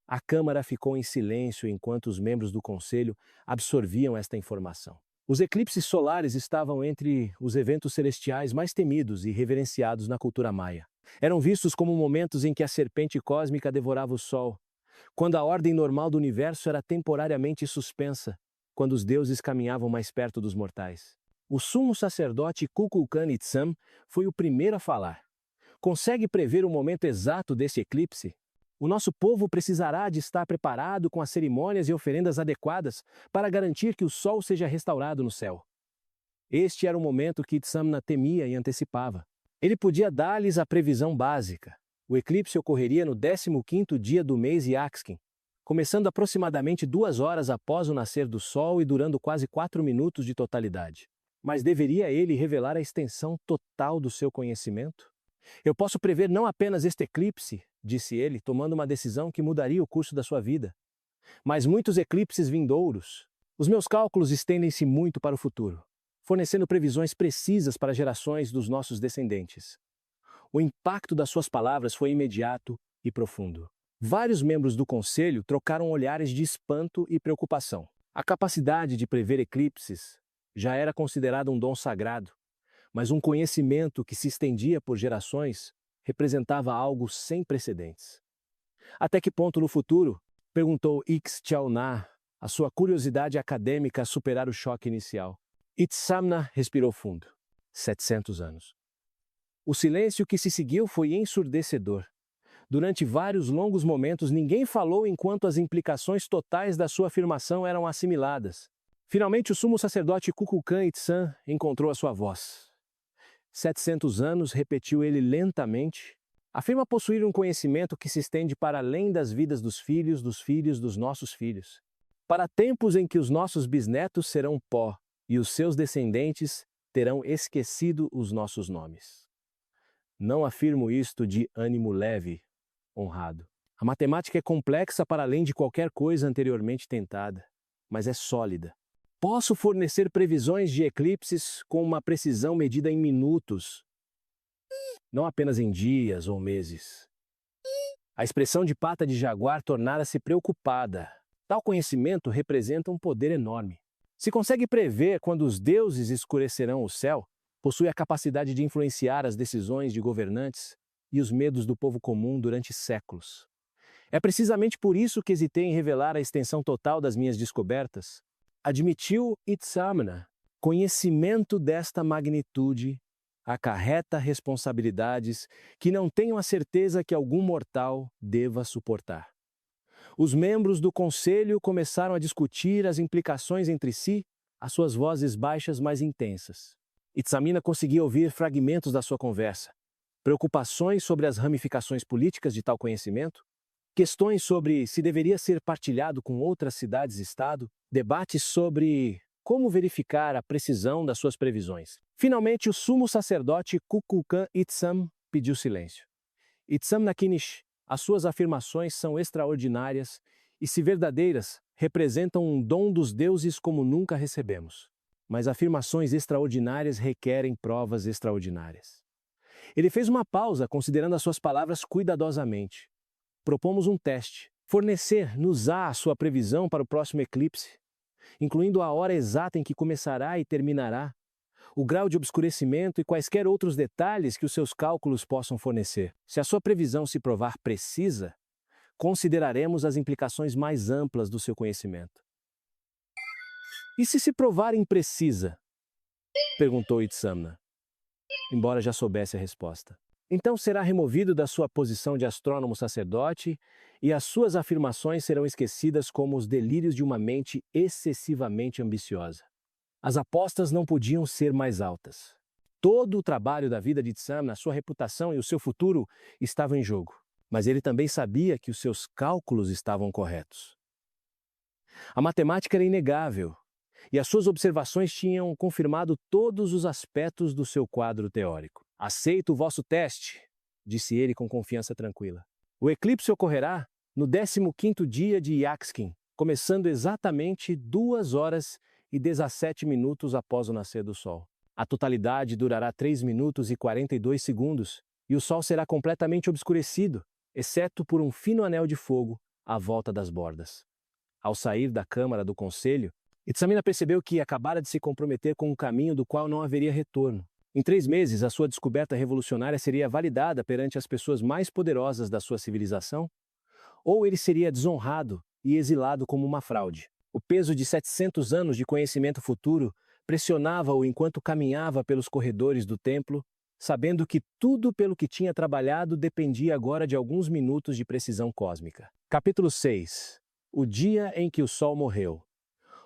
A Câmara ficou em silêncio enquanto os membros do Conselho absorviam esta informação. Os eclipses solares estavam entre os eventos celestiais mais temidos e reverenciados na cultura maia. Eram vistos como momentos em que a serpente cósmica devorava o Sol, quando a ordem normal do universo era temporariamente suspensa, quando os deuses caminhavam mais perto dos mortais. O sumo sacerdote Kukulcán Itzam foi o primeiro a falar. Consegue prever o momento exato desse eclipse? O nosso povo precisará de estar preparado com as cerimônias e oferendas adequadas para garantir que o sol seja restaurado no céu. Este era o momento que Itzamna temia e antecipava. Ele podia dar-lhes a previsão básica. O eclipse ocorreria no 15º dia do mês Iaxkin, começando aproximadamente 2 horas após o nascer do sol e durando quase 4 minutos de totalidade. Mas deveria ele revelar a extensão total do seu conhecimento? Eu posso prever não apenas este eclipse, disse ele, tomando uma decisão que mudaria o curso da sua vida, mas muitos eclipses vindouros. Os meus cálculos estendem-se muito para o futuro, fornecendo previsões precisas para gerações dos nossos descendentes. O impacto das suas palavras foi imediato e profundo. Vários membros do conselho trocaram olhares de espanto e preocupação. A capacidade de prever eclipses já era considerada um dom sagrado, mas um conhecimento que se estendia por gerações representava algo sem precedentes. Até que ponto no futuro? Perguntou Ixchel-Na, a sua curiosidade acadêmica a superar o choque inicial. Itzamna respirou fundo. 700 anos. O silêncio que se seguiu foi ensurdecedor. Durante vários longos momentos, ninguém falou enquanto as implicações totais da sua afirmação eram assimiladas. Finalmente, o sumo sacerdote Kukulkan Itzam encontrou a sua voz. 700 anos, repetiu ele lentamente, afirma possuir um conhecimento que se estende para além das vidas dos filhos dos nossos filhos. Para tempos em que os nossos bisnetos serão pó e os seus descendentes terão esquecido os nossos nomes. Não afirmo isto de ânimo leve, honrado. A matemática é complexa para além de qualquer coisa anteriormente tentada, mas é sólida. Posso fornecer previsões de eclipses com uma precisão medida em minutos, não apenas em dias ou meses. A expressão de pata de jaguar tornara-se preocupada. Tal conhecimento representa um poder enorme. Se consegue prever quando os deuses escurecerão o céu, possui a capacidade de influenciar as decisões de governantes e os medos do povo comum durante séculos. É precisamente por isso que hesitei em revelar a extensão total das minhas descobertas. Admitiu Itzamna. Conhecimento desta magnitude acarreta responsabilidades que não tenho a certeza que algum mortal deva suportar. Os membros do conselho começaram a discutir as implicações entre si, as suas vozes baixas mais intensas. Itzamna conseguia ouvir fragmentos da sua conversa. Preocupações sobre as ramificações políticas de tal conhecimento, questões sobre se deveria ser partilhado com outras cidades-estado, debates sobre como verificar a precisão das suas previsões. Finalmente, o sumo sacerdote Kukulkan Itzam pediu silêncio. Itzamna Kinish, as suas afirmações são extraordinárias e, se verdadeiras, representam um dom dos deuses como nunca recebemos. Mas afirmações extraordinárias requerem provas extraordinárias. Ele fez uma pausa, considerando as suas palavras cuidadosamente. Propomos um teste. Fornecer-nos-á a sua previsão para o próximo eclipse, incluindo a hora exata em que começará e terminará, o grau de obscurecimento e quaisquer outros detalhes que os seus cálculos possam fornecer. Se a sua previsão se provar precisa, consideraremos as implicações mais amplas do seu conhecimento. E se provar imprecisa? Perguntou Itzamna, embora já soubesse a resposta. Então será removido da sua posição de astrônomo sacerdote e as suas afirmações serão esquecidas como os delírios de uma mente excessivamente ambiciosa. As apostas não podiam ser mais altas. Todo o trabalho da vida de Itzamna, sua reputação e o seu futuro estavam em jogo, mas ele também sabia que os seus cálculos estavam corretos. A matemática era inegável, e as suas observações tinham confirmado todos os aspectos do seu quadro teórico. Aceito o vosso teste, disse ele com confiança tranquila. O eclipse ocorrerá no 15º dia de Iaxkin, começando exatamente 2 horas e 17 minutos após o nascer do sol. A totalidade durará 3 minutos e 42 segundos, e o sol será completamente obscurecido, exceto por um fino anel de fogo à volta das bordas. Ao sair da câmara do conselho, Itzamna percebeu que acabara de se comprometer com um caminho do qual não haveria retorno. Em 3 meses, a sua descoberta revolucionária seria validada perante as pessoas mais poderosas da sua civilização, ou ele seria desonrado e exilado como uma fraude. O peso de 700 anos de conhecimento futuro pressionava-o enquanto caminhava pelos corredores do templo, sabendo que tudo pelo que tinha trabalhado dependia agora de alguns minutos de precisão cósmica. Capítulo 6. O dia em que o Sol morreu.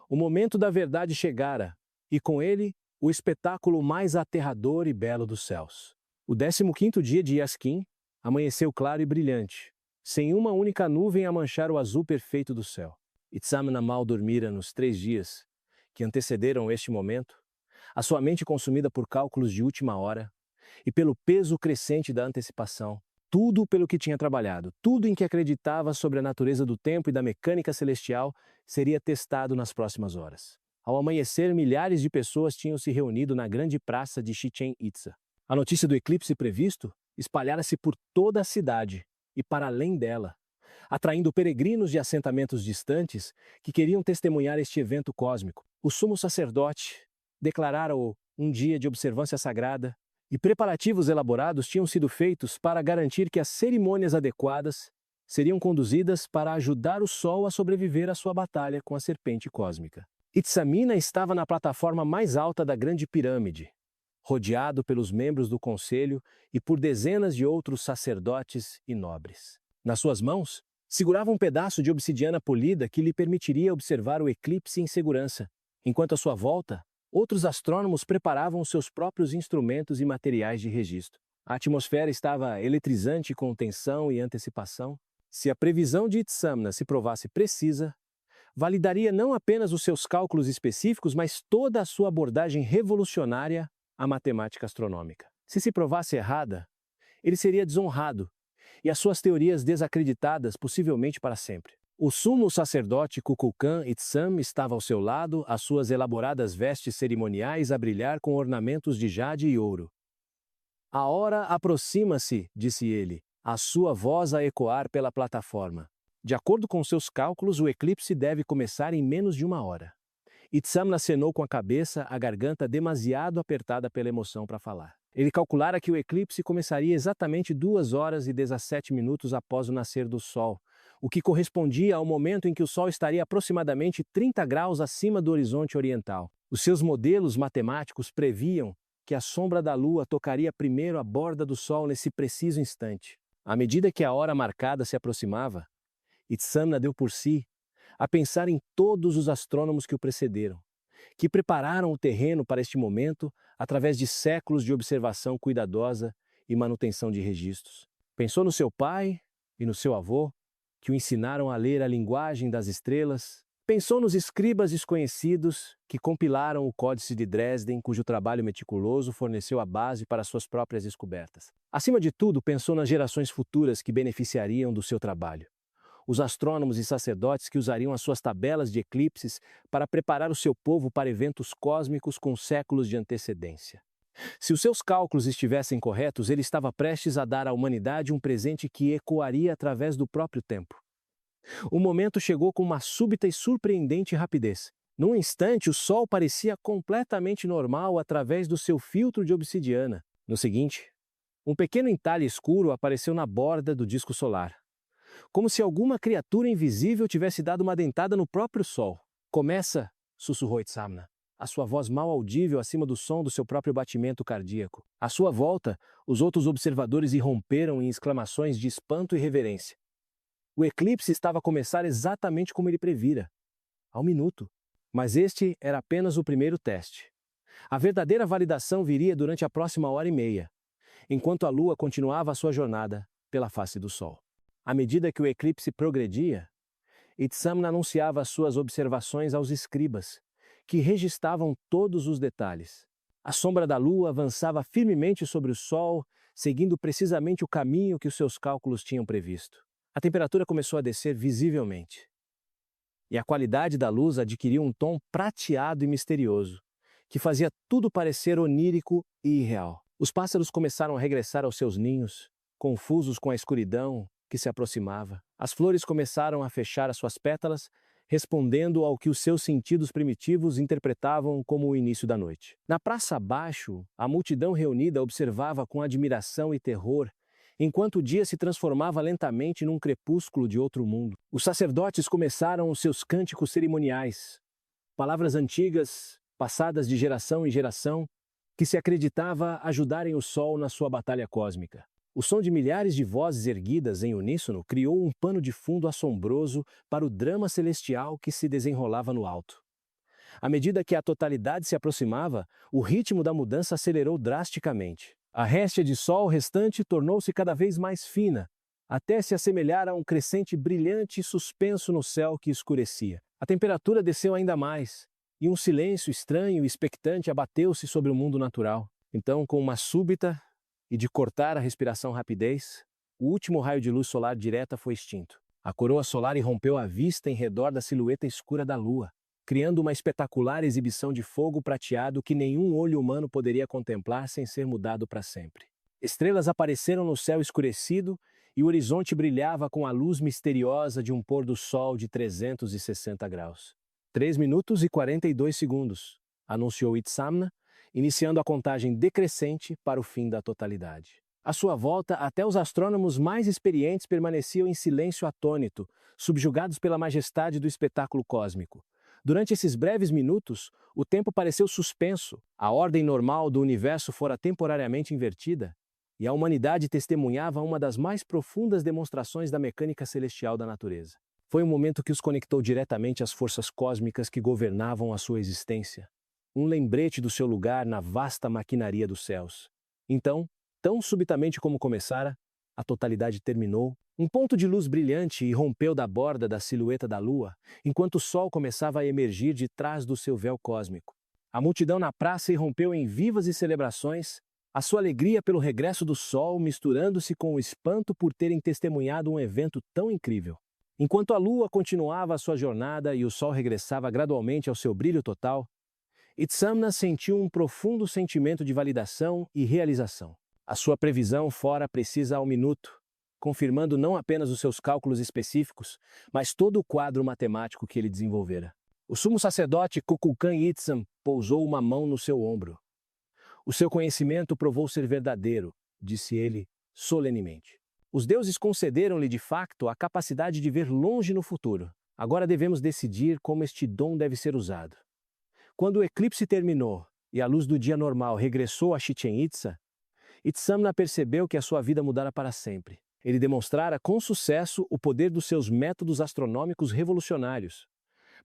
O momento da verdade chegara, e com ele, o espetáculo mais aterrador e belo dos céus. O 15º dia de Yaskin amanheceu claro e brilhante, sem uma única nuvem a manchar o azul perfeito do céu. Itzamna mal dormira nos 3 dias que antecederam este momento, a sua mente consumida por cálculos de última hora e pelo peso crescente da antecipação. Tudo pelo que tinha trabalhado, tudo em que acreditava sobre a natureza do tempo e da mecânica celestial seria testado nas próximas horas. Ao amanhecer, milhares de pessoas tinham se reunido na grande praça de Chichen Itza. A notícia do eclipse previsto espalhara-se por toda a cidade e para além dela, atraindo peregrinos de assentamentos distantes que queriam testemunhar este evento cósmico. O sumo sacerdote declarara-o um dia de observância sagrada, e preparativos elaborados tinham sido feitos para garantir que as cerimônias adequadas seriam conduzidas para ajudar o Sol a sobreviver à sua batalha com a serpente cósmica. Itzamina estava na plataforma mais alta da grande pirâmide, rodeado pelos membros do conselho e por dezenas de outros sacerdotes e nobres. Nas suas mãos, segurava um pedaço de obsidiana polida que lhe permitiria observar o eclipse em segurança, enquanto à sua volta, outros astrônomos preparavam seus próprios instrumentos e materiais de registro. A atmosfera estava eletrizante com tensão e antecipação. Se a previsão de Itzamna se provasse precisa, validaria não apenas os seus cálculos específicos, mas toda a sua abordagem revolucionária à matemática astronômica. Se provasse errada, ele seria desonrado e as suas teorias desacreditadas possivelmente para sempre. O sumo sacerdote Kukulkan Itzam estava ao seu lado, as suas elaboradas vestes cerimoniais a brilhar com ornamentos de jade e ouro. A hora aproxima-se, disse ele, a sua voz a ecoar pela plataforma. De acordo com seus cálculos, o eclipse deve começar em menos de 1 hora. Itzamna acenou com a cabeça, a garganta demasiado apertada pela emoção para falar. Ele calculara que o eclipse começaria exatamente 2 horas e 17 minutos após o nascer do Sol, o que correspondia ao momento em que o Sol estaria aproximadamente 30 graus acima do horizonte oriental. Os seus modelos matemáticos previam que a sombra da Lua tocaria primeiro a borda do Sol nesse preciso instante. À medida que a hora marcada se aproximava, Itzamna deu por si a pensar em todos os astrônomos que o precederam, que prepararam o terreno para este momento através de séculos de observação cuidadosa e manutenção de registros. Pensou no seu pai e no seu avô, que o ensinaram a ler a linguagem das estrelas. Pensou nos escribas desconhecidos que compilaram o Códice de Dresden, cujo trabalho meticuloso forneceu a base para suas próprias descobertas. Acima de tudo, pensou nas gerações futuras que beneficiariam do seu trabalho. Os astrônomos e sacerdotes que usariam as suas tabelas de eclipses para preparar o seu povo para eventos cósmicos com séculos de antecedência. Se os seus cálculos estivessem corretos, ele estava prestes a dar à humanidade um presente que ecoaria através do próprio tempo. O momento chegou com uma súbita e surpreendente rapidez. Num instante, o Sol parecia completamente normal através do seu filtro de obsidiana. No seguinte, um pequeno entalhe escuro apareceu na borda do disco solar, como se alguma criatura invisível tivesse dado uma dentada no próprio Sol. Começa, sussurrou Itzamna, a sua voz mal audível acima do som do seu próprio batimento cardíaco. À sua volta, os outros observadores irromperam em exclamações de espanto e reverência. O eclipse estava a começar exatamente como ele previra, ao minuto. Mas este era apenas o primeiro teste. A verdadeira validação viria durante a próxima 1h30, enquanto a Lua continuava a sua jornada pela face do Sol. À medida que o eclipse progredia, Itzamna anunciava as suas observações aos escribas, que registavam todos os detalhes. A sombra da Lua avançava firmemente sobre o Sol, seguindo precisamente o caminho que os seus cálculos tinham previsto. A temperatura começou a descer visivelmente, e a qualidade da luz adquiriu um tom prateado e misterioso, que fazia tudo parecer onírico e irreal. Os pássaros começaram a regressar aos seus ninhos, confusos com a escuridão que se aproximava. As flores começaram a fechar as suas pétalas, respondendo ao que os seus sentidos primitivos interpretavam como o início da noite. Na praça abaixo, a multidão reunida observava com admiração e terror, enquanto o dia se transformava lentamente num crepúsculo de outro mundo. Os sacerdotes começaram os seus cânticos cerimoniais, palavras antigas, passadas de geração em geração, que se acreditava ajudarem o Sol na sua batalha cósmica. O som de milhares de vozes erguidas em uníssono criou um pano de fundo assombroso para o drama celestial que se desenrolava no alto. À medida que a totalidade se aproximava, o ritmo da mudança acelerou drasticamente. A réstia de sol restante tornou-se cada vez mais fina, até se assemelhar a um crescente brilhante suspenso no céu que escurecia. A temperatura desceu ainda mais, e um silêncio estranho e expectante abateu-se sobre o mundo natural. Então, com uma súbita e de cortar a respiração rapidez, o último raio de luz solar direta foi extinto. A coroa solar irrompeu à vista em redor da silhueta escura da Lua, criando uma espetacular exibição de fogo prateado que nenhum olho humano poderia contemplar sem ser mudado para sempre. Estrelas apareceram no céu escurecido e o horizonte brilhava com a luz misteriosa de um pôr do sol de 360 graus. 3 minutos e 42 segundos, anunciou Itzamna, iniciando a contagem decrescente para o fim da totalidade. À sua volta, até os astrônomos mais experientes permaneciam em silêncio atônito, subjugados pela majestade do espetáculo cósmico. Durante esses breves minutos, o tempo pareceu suspenso, a ordem normal do universo fora temporariamente invertida, e a humanidade testemunhava uma das mais profundas demonstrações da mecânica celestial da natureza. Foi um momento que os conectou diretamente às forças cósmicas que governavam a sua existência. Um lembrete do seu lugar na vasta maquinaria dos céus. Então, tão subitamente como começara, a totalidade terminou. Um ponto de luz brilhante irrompeu da borda da silhueta da Lua, enquanto o Sol começava a emergir de trás do seu véu cósmico. A multidão na praça irrompeu em vivas e celebrações, a sua alegria pelo regresso do Sol misturando-se com o espanto por terem testemunhado um evento tão incrível. Enquanto a Lua continuava a sua jornada e o Sol regressava gradualmente ao seu brilho total, Itzamna sentiu um profundo sentimento de validação e realização. A sua previsão fora precisa ao minuto, confirmando não apenas os seus cálculos específicos, mas todo o quadro matemático que ele desenvolvera. O sumo sacerdote Kukulkan Itzam pousou uma mão no seu ombro. O seu conhecimento provou ser verdadeiro, disse ele solenemente. Os deuses concederam-lhe de facto a capacidade de ver longe no futuro. Agora devemos decidir como este dom deve ser usado. Quando o eclipse terminou e a luz do dia normal regressou a Chichén Itzá, Itzamna percebeu que a sua vida mudara para sempre. Ele demonstrara com sucesso o poder dos seus métodos astronômicos revolucionários,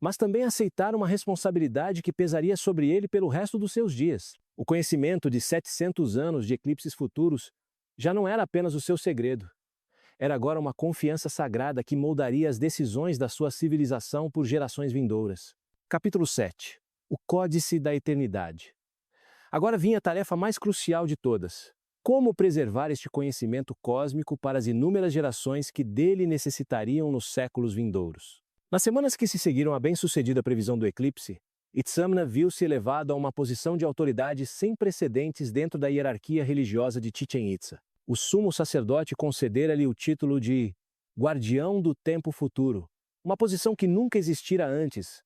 mas também aceitara uma responsabilidade que pesaria sobre ele pelo resto dos seus dias. O conhecimento de 700 anos de eclipses futuros já não era apenas o seu segredo. Era agora uma confiança sagrada que moldaria as decisões da sua civilização por gerações vindouras. Capítulo 7. O Códice da Eternidade. Agora vinha a tarefa mais crucial de todas. Como preservar este conhecimento cósmico para as inúmeras gerações que dele necessitariam nos séculos vindouros? Nas semanas que se seguiram à bem-sucedida previsão do eclipse, Itzamna viu-se elevado a uma posição de autoridade sem precedentes dentro da hierarquia religiosa de Chichén Itzá. O sumo sacerdote concedera-lhe o título de Guardião do Tempo Futuro, uma posição que nunca existira antes,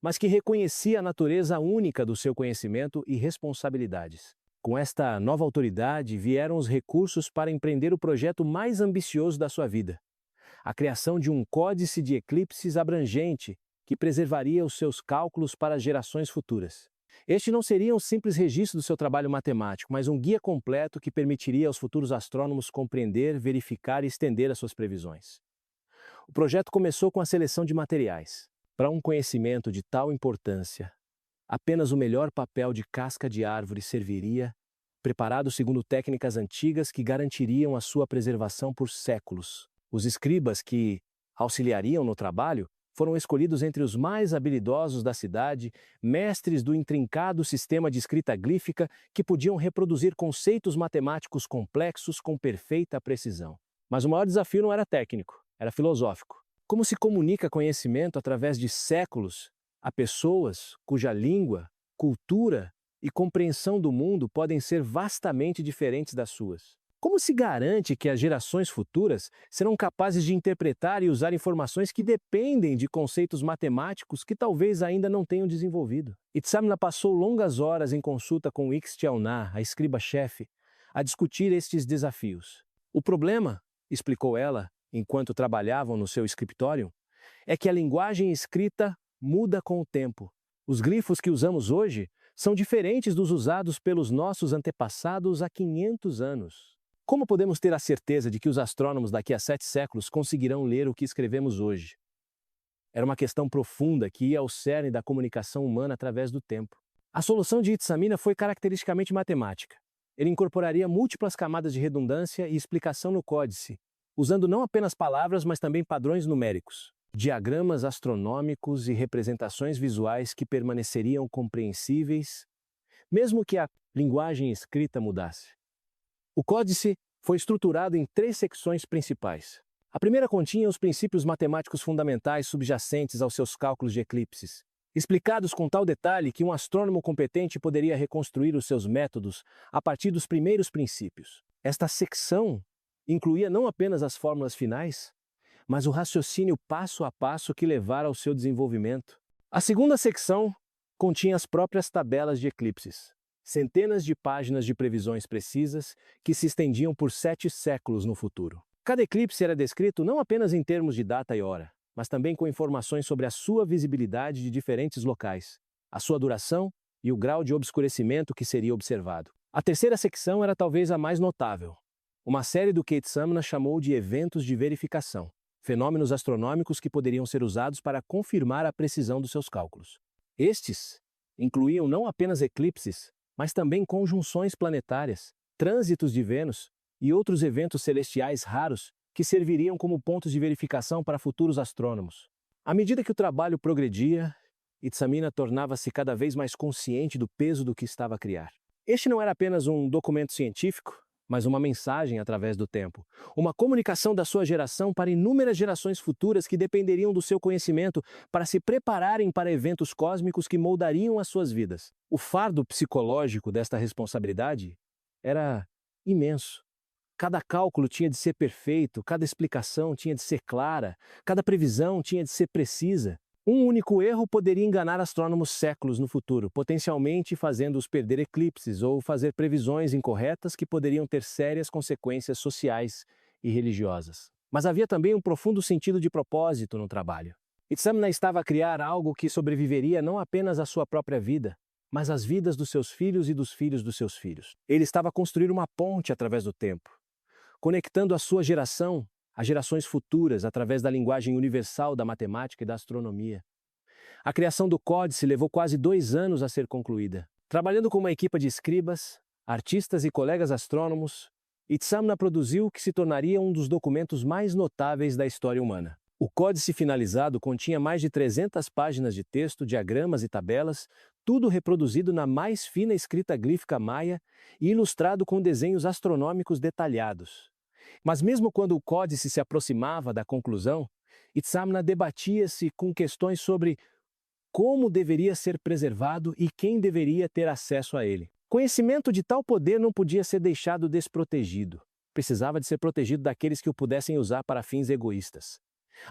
mas que reconhecia a natureza única do seu conhecimento e responsabilidades. Com esta nova autoridade vieram os recursos para empreender o projeto mais ambicioso da sua vida, a criação de um códice de eclipses abrangente que preservaria os seus cálculos para as gerações futuras. Este não seria um simples registro do seu trabalho matemático, mas um guia completo que permitiria aos futuros astrônomos compreender, verificar e estender as suas previsões. O projeto começou com a seleção de materiais. Para um conhecimento de tal importância, apenas o melhor papel de casca de árvore serviria, preparado segundo técnicas antigas que garantiriam a sua preservação por séculos. Os escribas que auxiliariam no trabalho foram escolhidos entre os mais habilidosos da cidade, mestres do intrincado sistema de escrita glífica que podiam reproduzir conceitos matemáticos complexos com perfeita precisão. Mas o maior desafio não era técnico, era filosófico. Como se comunica conhecimento através de séculos a pessoas cuja língua, cultura e compreensão do mundo podem ser vastamente diferentes das suas? Como se garante que as gerações futuras serão capazes de interpretar e usar informações que dependem de conceitos matemáticos que talvez ainda não tenham desenvolvido? Itzamna passou longas horas em consulta com Ixtielna, a escriba-chefe, a discutir estes desafios. O problema, explicou ela, enquanto trabalhavam no seu escritório, é que a linguagem escrita muda com o tempo. Os glifos que usamos hoje são diferentes dos usados pelos nossos antepassados há 500 anos. Como podemos ter a certeza de que os astrônomos daqui a 7 séculos conseguirão ler o que escrevemos hoje? Era uma questão profunda que ia ao cerne da comunicação humana através do tempo. A solução de Itzamina foi caracteristicamente matemática. Ele incorporaria múltiplas camadas de redundância e explicação no códice, usando não apenas palavras, mas também padrões numéricos, diagramas astronômicos e representações visuais que permaneceriam compreensíveis, mesmo que a linguagem escrita mudasse. O códice foi estruturado em 3 secções principais. A primeira continha os princípios matemáticos fundamentais subjacentes aos seus cálculos de eclipses, explicados com tal detalhe que um astrônomo competente poderia reconstruir os seus métodos a partir dos primeiros princípios. Esta secção incluía não apenas as fórmulas finais, mas o raciocínio passo a passo que levara ao seu desenvolvimento. A segunda secção continha as próprias tabelas de eclipses, centenas de páginas de previsões precisas que se estendiam por 7 séculos no futuro. Cada eclipse era descrito não apenas em termos de data e hora, mas também com informações sobre a sua visibilidade de diferentes locais, a sua duração e o grau de obscurecimento que seria observado. A terceira secção era talvez a mais notável, uma série do que Itzamna chamou de eventos de verificação, fenômenos astronômicos que poderiam ser usados para confirmar a precisão dos seus cálculos. Estes incluíam não apenas eclipses, mas também conjunções planetárias, trânsitos de Vênus e outros eventos celestiais raros que serviriam como pontos de verificação para futuros astrônomos. À medida que o trabalho progredia, Itzamina tornava-se cada vez mais consciente do peso do que estava a criar. Este não era apenas um documento científico, mas uma mensagem através do tempo, uma comunicação da sua geração para inúmeras gerações futuras que dependeriam do seu conhecimento para se prepararem para eventos cósmicos que moldariam as suas vidas. O fardo psicológico desta responsabilidade era imenso. Cada cálculo tinha de ser perfeito, cada explicação tinha de ser clara, cada previsão tinha de ser precisa. Um único erro poderia enganar astrônomos séculos no futuro, potencialmente fazendo-os perder eclipses ou fazer previsões incorretas que poderiam ter sérias consequências sociais e religiosas. Mas havia também um profundo sentido de propósito no trabalho. Itzamna estava a criar algo que sobreviveria não apenas à sua própria vida, mas às vidas dos seus filhos e dos filhos dos seus filhos. Ele estava a construir uma ponte através do tempo, conectando a sua geração a gerações futuras através da linguagem universal da matemática e da astronomia. A criação do códice levou quase 2 anos a ser concluída. Trabalhando com uma equipa de escribas, artistas e colegas astrônomos, Itzamna produziu o que se tornaria um dos documentos mais notáveis da história humana. O códice finalizado continha mais de 300 páginas de texto, diagramas e tabelas, tudo reproduzido na mais fina escrita glífica maia e ilustrado com desenhos astronômicos detalhados. Mas mesmo quando o códice se aproximava da conclusão, Itzamna debatia-se com questões sobre como deveria ser preservado e quem deveria ter acesso a ele. Conhecimento de tal poder não podia ser deixado desprotegido. Precisava de ser protegido daqueles que o pudessem usar para fins egoístas,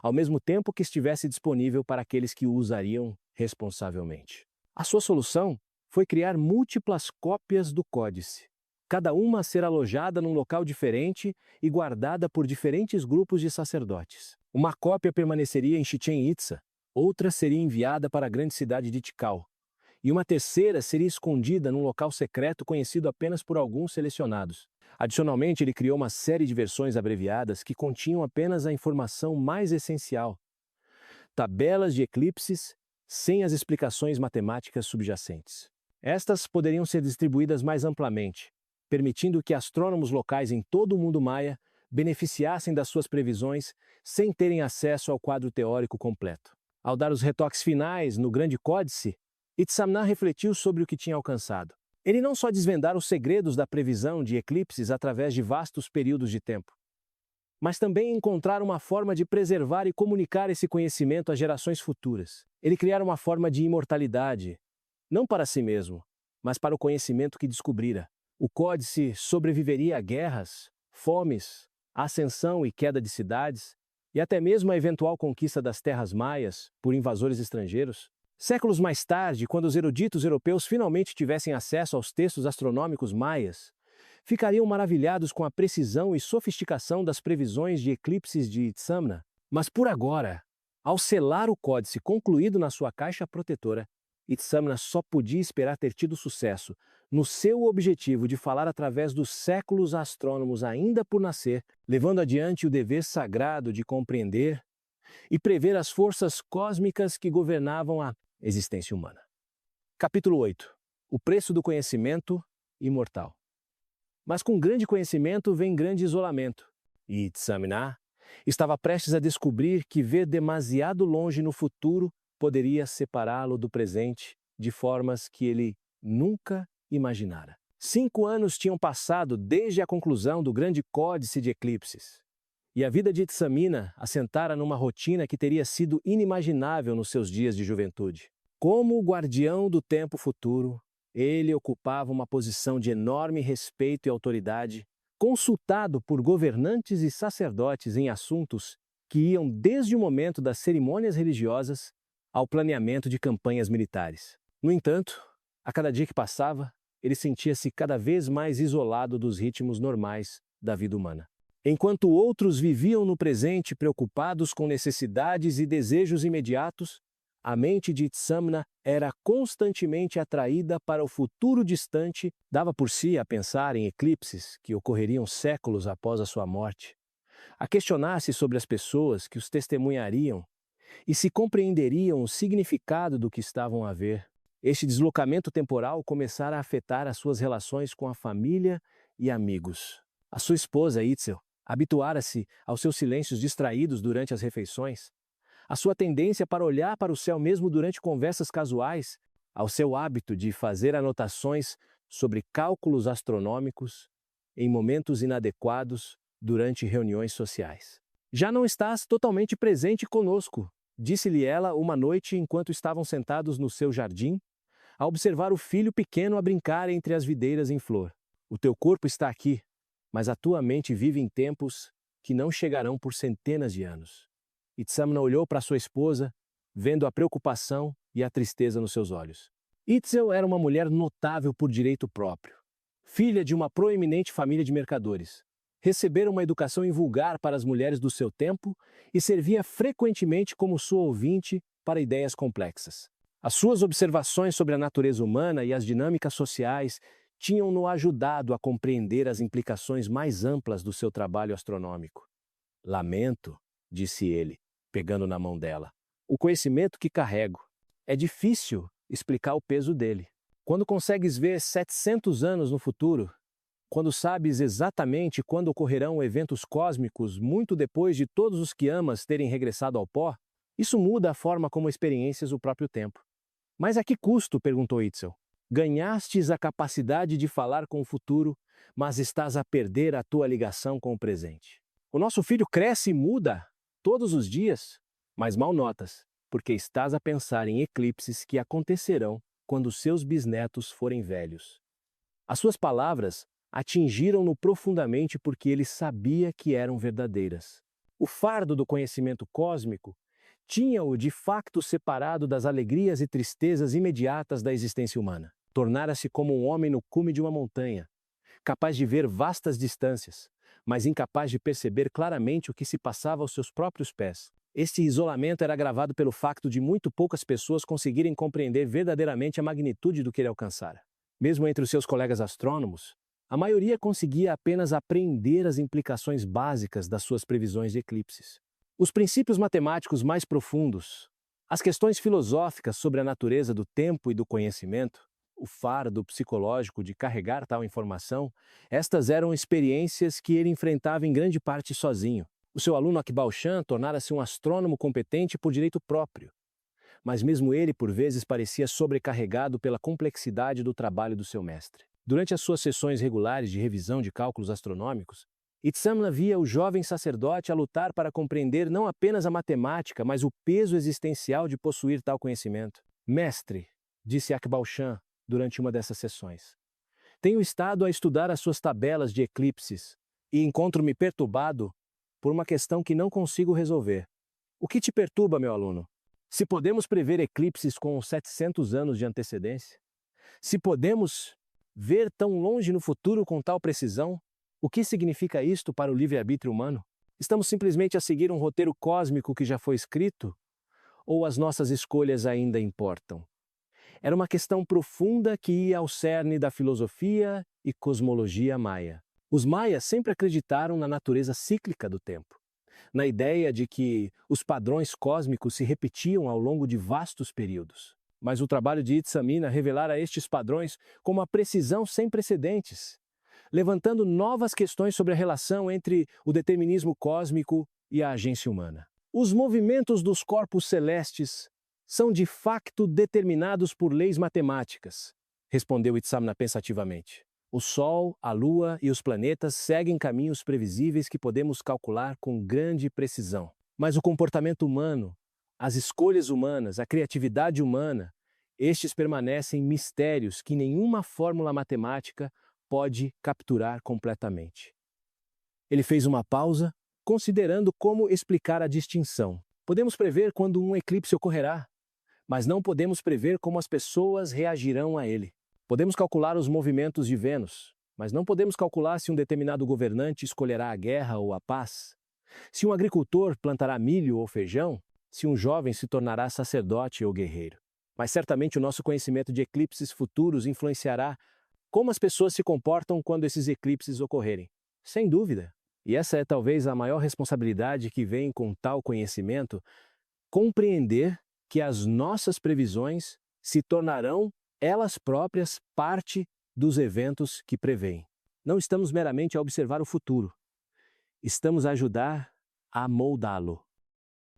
ao mesmo tempo que estivesse disponível para aqueles que o usariam responsavelmente. A sua solução foi criar múltiplas cópias do códice, cada uma a ser alojada num local diferente e guardada por diferentes grupos de sacerdotes. Uma cópia permaneceria em Chichén Itzá, outra seria enviada para a grande cidade de Tikal, e uma terceira seria escondida num local secreto conhecido apenas por alguns selecionados. Adicionalmente, ele criou uma série de versões abreviadas que continham apenas a informação mais essencial, tabelas de eclipses sem as explicações matemáticas subjacentes. Estas poderiam ser distribuídas mais amplamente, permitindo que astrônomos locais em todo o mundo maia beneficiassem das suas previsões sem terem acesso ao quadro teórico completo. Ao dar os retoques finais no grande códice, Itzamna refletiu sobre o que tinha alcançado. Ele não só desvendara os segredos da previsão de eclipses através de vastos períodos de tempo, mas também encontrar uma forma de preservar e comunicar esse conhecimento às gerações futuras. Ele criara uma forma de imortalidade, não para si mesmo, mas para o conhecimento que descobrira. O códice sobreviveria a guerras, fomes, ascensão e queda de cidades, e até mesmo a eventual conquista das terras maias por invasores estrangeiros. Séculos mais tarde, quando os eruditos europeus finalmente tivessem acesso aos textos astronômicos maias, ficariam maravilhados com a precisão e sofisticação das previsões de eclipses de Itzamna. Mas por agora, ao selar o códice concluído na sua caixa protetora, Itzamna só podia esperar ter tido sucesso no seu objetivo de falar através dos séculos astrônomos ainda por nascer, levando adiante o dever sagrado de compreender e prever as forças cósmicas que governavam a existência humana. Capítulo 8. O preço do conhecimento imortal. Mas com grande conhecimento vem grande isolamento. E Itzamna estava prestes a descobrir que ver demasiado longe no futuro poderia separá-lo do presente de formas que ele nunca imaginara. 5 anos tinham passado desde a conclusão do grande códice de eclipses. E a vida de Itzamna assentara numa rotina que teria sido inimaginável nos seus dias de juventude. Como o guardião do tempo futuro, ele ocupava uma posição de enorme respeito e autoridade, consultado por governantes e sacerdotes em assuntos que iam desde o momento das cerimônias religiosas ao planeamento de campanhas militares. No entanto, a cada dia que passava, ele sentia-se cada vez mais isolado dos ritmos normais da vida humana. Enquanto outros viviam no presente preocupados com necessidades e desejos imediatos, a mente de Itzamna era constantemente atraída para o futuro distante, dava por si a pensar em eclipses que ocorreriam séculos após a sua morte, a questionar-se sobre as pessoas que os testemunhariam e se compreenderiam o significado do que estavam a ver. Este deslocamento temporal começara a afetar as suas relações com a família e amigos. A sua esposa, Itzel, habituara-se aos seus silêncios distraídos durante as refeições, a sua tendência para olhar para o céu mesmo durante conversas casuais, ao seu hábito de fazer anotações sobre cálculos astronômicos em momentos inadequados durante reuniões sociais. Já não estás totalmente presente conosco, disse-lhe ela uma noite enquanto estavam sentados no seu jardim, a observar o filho pequeno a brincar entre as videiras em flor. O teu corpo está aqui, mas a tua mente vive em tempos que não chegarão por centenas de anos. Itzamna olhou para sua esposa, vendo a preocupação e a tristeza nos seus olhos. Itzel era uma mulher notável por direito próprio, filha de uma proeminente família de mercadores. Recebera uma educação invulgar para as mulheres do seu tempo e servia frequentemente como sua ouvinte para ideias complexas. As suas observações sobre a natureza humana e as dinâmicas sociais tinham-no ajudado a compreender as implicações mais amplas do seu trabalho astronômico. Lamento, disse ele, pegando na mão dela. O conhecimento que carrego. É difícil explicar o peso dele. Quando consegues ver 700 anos no futuro, quando sabes exatamente quando ocorrerão eventos cósmicos muito depois de todos os que amas terem regressado ao pó, isso muda a forma como experiencias o próprio tempo. Mas a que custo? Perguntou Itzel. Ganhastes a capacidade de falar com o futuro, mas estás a perder a tua ligação com o presente. O nosso filho cresce e muda todos os dias, mas mal notas, porque estás a pensar em eclipses que acontecerão quando seus bisnetos forem velhos. As suas palavras atingiram-no profundamente porque ele sabia que eram verdadeiras. O fardo do conhecimento cósmico tinha-o de facto separado das alegrias e tristezas imediatas da existência humana. Tornara-se como um homem no cume de uma montanha, capaz de ver vastas distâncias, mas incapaz de perceber claramente o que se passava aos seus próprios pés. Este isolamento era agravado pelo facto de muito poucas pessoas conseguirem compreender verdadeiramente a magnitude do que ele alcançara. Mesmo entre os seus colegas astrônomos, a maioria conseguia apenas apreender as implicações básicas das suas previsões de eclipses. Os princípios matemáticos mais profundos, as questões filosóficas sobre a natureza do tempo e do conhecimento, o fardo psicológico de carregar tal informação, estas eram experiências que ele enfrentava em grande parte sozinho. O seu aluno Akbal Chan tornara-se um astrônomo competente por direito próprio, mas mesmo ele por vezes parecia sobrecarregado pela complexidade do trabalho do seu mestre. Durante as suas sessões regulares de revisão de cálculos astronômicos, Itzamna via o jovem sacerdote a lutar para compreender não apenas a matemática, mas o peso existencial de possuir tal conhecimento. Mestre, disse Akbal Chan durante uma dessas sessões, tenho estado a estudar as suas tabelas de eclipses e encontro-me perturbado por uma questão que não consigo resolver. O que te perturba, meu aluno? Se podemos prever eclipses com 700 anos de antecedência, se podemos ver tão longe no futuro com tal precisão, o que significa isto para o livre-arbítrio humano? Estamos simplesmente a seguir um roteiro cósmico que já foi escrito? Ou as nossas escolhas ainda importam? Era uma questão profunda que ia ao cerne da filosofia e cosmologia maia. Os maias sempre acreditaram na natureza cíclica do tempo, na ideia de que os padrões cósmicos se repetiam ao longo de vastos períodos. Mas o trabalho de Itzamina revelara estes padrões com uma precisão sem precedentes, levantando novas questões sobre a relação entre o determinismo cósmico e a agência humana. Os movimentos dos corpos celestes são de facto determinados por leis matemáticas, respondeu Itzamna pensativamente. O Sol, a Lua e os planetas seguem caminhos previsíveis que podemos calcular com grande precisão. Mas o comportamento humano, as escolhas humanas, a criatividade humana, estes permanecem mistérios que nenhuma fórmula matemática pode capturar completamente. Ele fez uma pausa, considerando como explicar a distinção. Podemos prever quando um eclipse ocorrerá, mas não podemos prever como as pessoas reagirão a ele. Podemos calcular os movimentos de Vênus, mas não podemos calcular se um determinado governante escolherá a guerra ou a paz, se um agricultor plantará milho ou feijão, se um jovem se tornará sacerdote ou guerreiro. Mas certamente o nosso conhecimento de eclipses futuros influenciará como as pessoas se comportam quando esses eclipses ocorrerem. Sem dúvida. E essa é talvez a maior responsabilidade que vem com tal conhecimento, compreender que as nossas previsões se tornarão elas próprias parte dos eventos que prevêem. Não estamos meramente a observar o futuro. Estamos a ajudar a moldá-lo.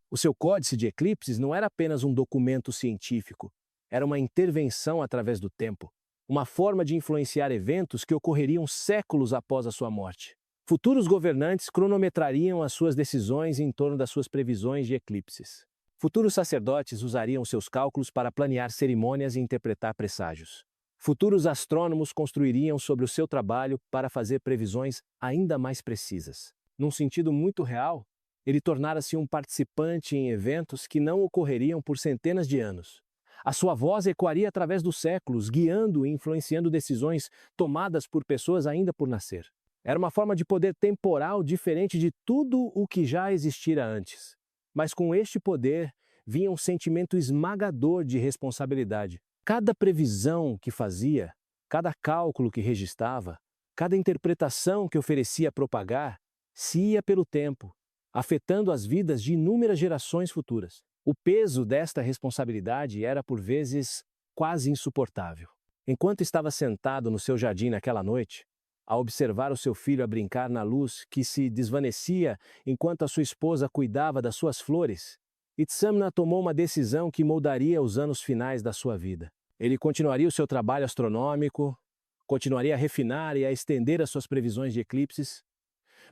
O seu códice de eclipses não era apenas um documento científico, era uma intervenção através do tempo, uma forma de influenciar eventos que ocorreriam séculos após a sua morte. Futuros governantes cronometrariam as suas decisões em torno das suas previsões de eclipses. Futuros sacerdotes usariam seus cálculos para planear cerimônias e interpretar presságios. Futuros astrônomos construiriam sobre o seu trabalho para fazer previsões ainda mais precisas. Num sentido muito real, ele tornara-se um participante em eventos que não ocorreriam por centenas de anos. A sua voz ecoaria através dos séculos, guiando e influenciando decisões tomadas por pessoas ainda por nascer. Era uma forma de poder temporal diferente de tudo o que já existira antes. Mas com este poder vinha um sentimento esmagador de responsabilidade. Cada previsão que fazia, cada cálculo que registrava, cada interpretação que oferecia a propagar, se ia pelo tempo, afetando as vidas de inúmeras gerações futuras. O peso desta responsabilidade era, por vezes, quase insuportável. Enquanto estava sentado no seu jardim naquela noite, a observar o seu filho a brincar na luz que se desvanecia enquanto a sua esposa cuidava das suas flores, Itzamna tomou uma decisão que moldaria os anos finais da sua vida. Ele continuaria o seu trabalho astronômico, continuaria a refinar e a estender as suas previsões de eclipses,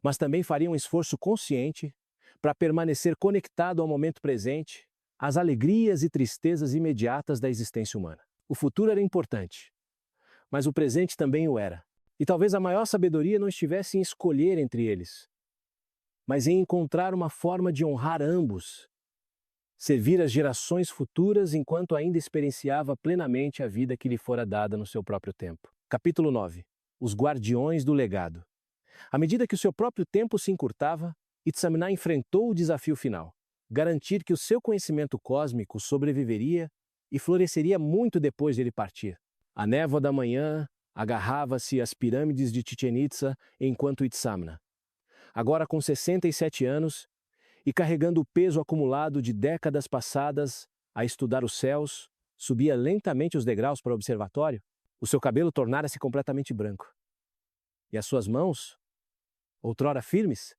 mas também faria um esforço consciente para permanecer conectado ao momento presente, às alegrias e tristezas imediatas da existência humana. O futuro era importante, mas o presente também o era. E talvez a maior sabedoria não estivesse em escolher entre eles, mas em encontrar uma forma de honrar ambos, servir as gerações futuras enquanto ainda experienciava plenamente a vida que lhe fora dada no seu próprio tempo. Capítulo 9. Os Guardiões do Legado. À medida que o seu próprio tempo se encurtava, Itzamna enfrentou o desafio final, garantir que o seu conhecimento cósmico sobreviveria e floresceria muito depois de ele partir. A névoa da manhã agarrava-se às pirâmides de Chichén Itzá enquanto Itzamna, agora com 67 anos e carregando o peso acumulado de décadas passadas a estudar os céus, subia lentamente os degraus para o observatório. O seu cabelo tornara-se completamente branco. E as suas mãos, outrora firmes,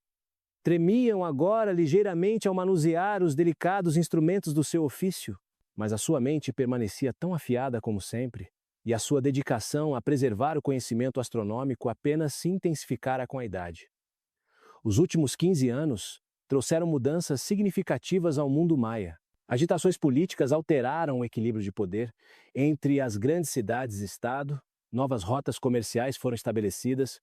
tremiam agora ligeiramente ao manusear os delicados instrumentos do seu ofício, mas a sua mente permanecia tão afiada como sempre, e a sua dedicação a preservar o conhecimento astronômico apenas se intensificara com a idade. Os últimos 15 anos trouxeram mudanças significativas ao mundo maia. Agitações políticas alteraram o equilíbrio de poder entre as grandes cidades-estado, novas rotas comerciais foram estabelecidas,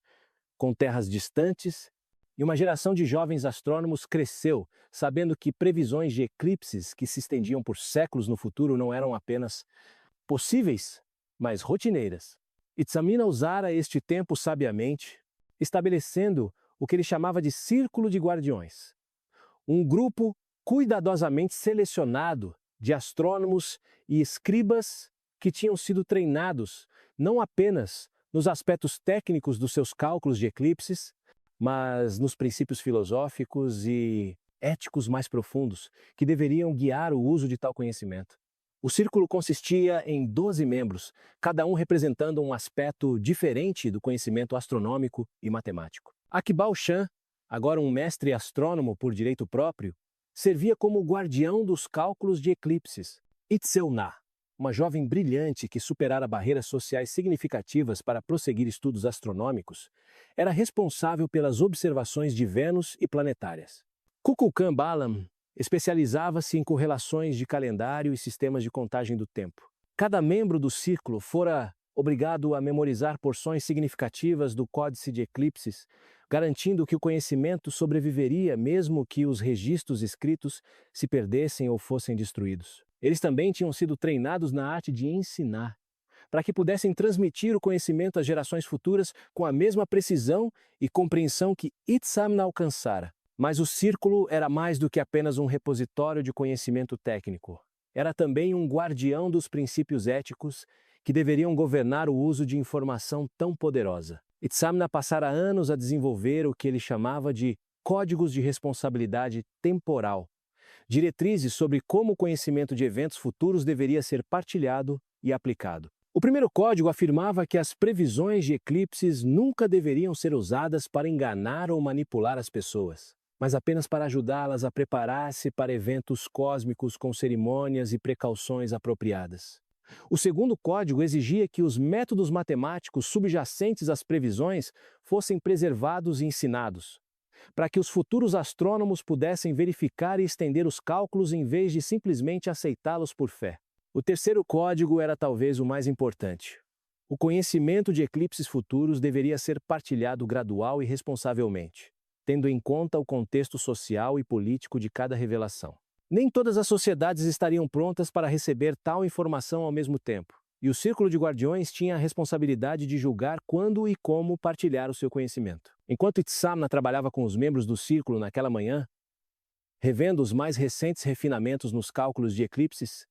com terras distantes, e uma geração de jovens astrônomos cresceu, sabendo que previsões de eclipses que se estendiam por séculos no futuro não eram apenas possíveis, mas rotineiras. Itzamna usara este tempo sabiamente, estabelecendo o que ele chamava de Círculo de Guardiões, um grupo cuidadosamente selecionado de astrônomos e escribas que tinham sido treinados não apenas nos aspectos técnicos dos seus cálculos de eclipses, mas nos princípios filosóficos e éticos mais profundos que deveriam guiar o uso de tal conhecimento. O círculo consistia em 12 membros, cada um representando um aspecto diferente do conhecimento astronômico e matemático. Akbal Shan, agora um mestre astrônomo por direito próprio, servia como guardião dos cálculos de eclipses. Itzel Na, uma jovem brilhante que superara barreiras sociais significativas para prosseguir estudos astronômicos, era responsável pelas observações de Vênus e planetárias. Kukulkan Balam especializava-se em correlações de calendário e sistemas de contagem do tempo. Cada membro do círculo fora obrigado a memorizar porções significativas do Códice de Eclipses, garantindo que o conhecimento sobreviveria mesmo que os registros escritos se perdessem ou fossem destruídos. Eles também tinham sido treinados na arte de ensinar, para que pudessem transmitir o conhecimento às gerações futuras com a mesma precisão e compreensão que Itzamna alcançara. Mas o círculo era mais do que apenas um repositório de conhecimento técnico. Era também um guardião dos princípios éticos que deveriam governar o uso de informação tão poderosa. Itzamna passara anos a desenvolver o que ele chamava de códigos de responsabilidade temporal, diretrizes sobre como o conhecimento de eventos futuros deveria ser partilhado e aplicado. O primeiro código afirmava que as previsões de eclipses nunca deveriam ser usadas para enganar ou manipular as pessoas, mas apenas para ajudá-las a preparar-se para eventos cósmicos com cerimônias e precauções apropriadas. O segundo código exigia que os métodos matemáticos subjacentes às previsões fossem preservados e ensinados, para que os futuros astrônomos pudessem verificar e estender os cálculos em vez de simplesmente aceitá-los por fé. O terceiro código era talvez o mais importante. O conhecimento de eclipses futuros deveria ser partilhado gradual e responsavelmente, tendo em conta o contexto social e político de cada revelação. Nem todas as sociedades estariam prontas para receber tal informação ao mesmo tempo, e o Círculo de Guardiões tinha a responsabilidade de julgar quando e como partilhar o seu conhecimento. Enquanto Itzamna trabalhava com os membros do Círculo naquela manhã, revendo os mais recentes refinamentos nos cálculos de eclipses,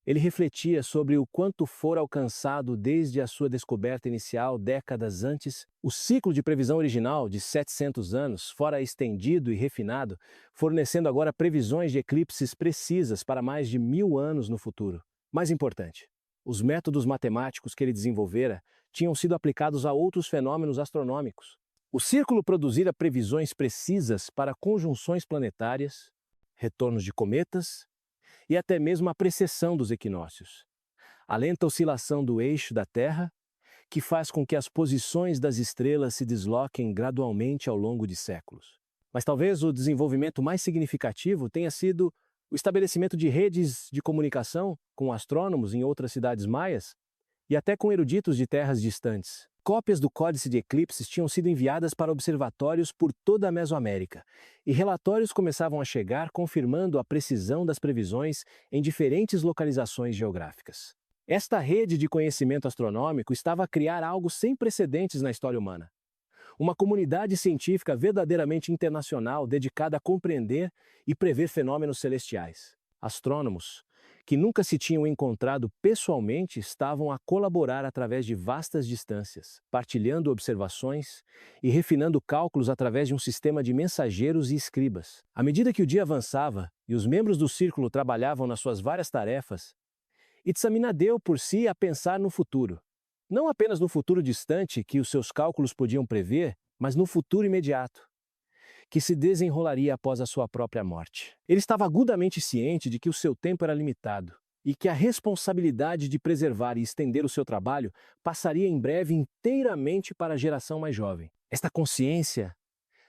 ele refletia sobre o quanto fora alcançado desde a sua descoberta inicial décadas antes. O ciclo de previsão original, de 700 anos, fora estendido e refinado, fornecendo agora previsões de eclipses precisas para mais de 1000 anos no futuro. Mais importante, os métodos matemáticos que ele desenvolvera tinham sido aplicados a outros fenômenos astronômicos. O círculo produzira previsões precisas para conjunções planetárias, retornos de cometas e até mesmo a precessão dos equinócios. A lenta oscilação do eixo da Terra, que faz com que as posições das estrelas se desloquem gradualmente ao longo de séculos. Mas talvez o desenvolvimento mais significativo tenha sido o estabelecimento de redes de comunicação com astrônomos em outras cidades maias e até com eruditos de terras distantes. Cópias do Códice de Eclipses tinham sido enviadas para observatórios por toda a Mesoamérica, e relatórios começavam a chegar confirmando a precisão das previsões em diferentes localizações geográficas. Esta rede de conhecimento astronômico estava a criar algo sem precedentes na história humana. Uma comunidade científica verdadeiramente internacional dedicada a compreender e prever fenômenos celestiais. Astrônomos, que nunca se tinham encontrado pessoalmente, estavam a colaborar através de vastas distâncias, partilhando observações e refinando cálculos através de um sistema de mensageiros e escribas. À medida que o dia avançava e os membros do círculo trabalhavam nas suas várias tarefas, Itzamna deu por si a pensar no futuro. Não apenas no futuro distante que os seus cálculos podiam prever, mas no futuro imediato, que se desenrolaria após a sua própria morte. Ele estava agudamente ciente de que o seu tempo era limitado e que a responsabilidade de preservar e estender o seu trabalho passaria em breve inteiramente para a geração mais jovem. Esta consciência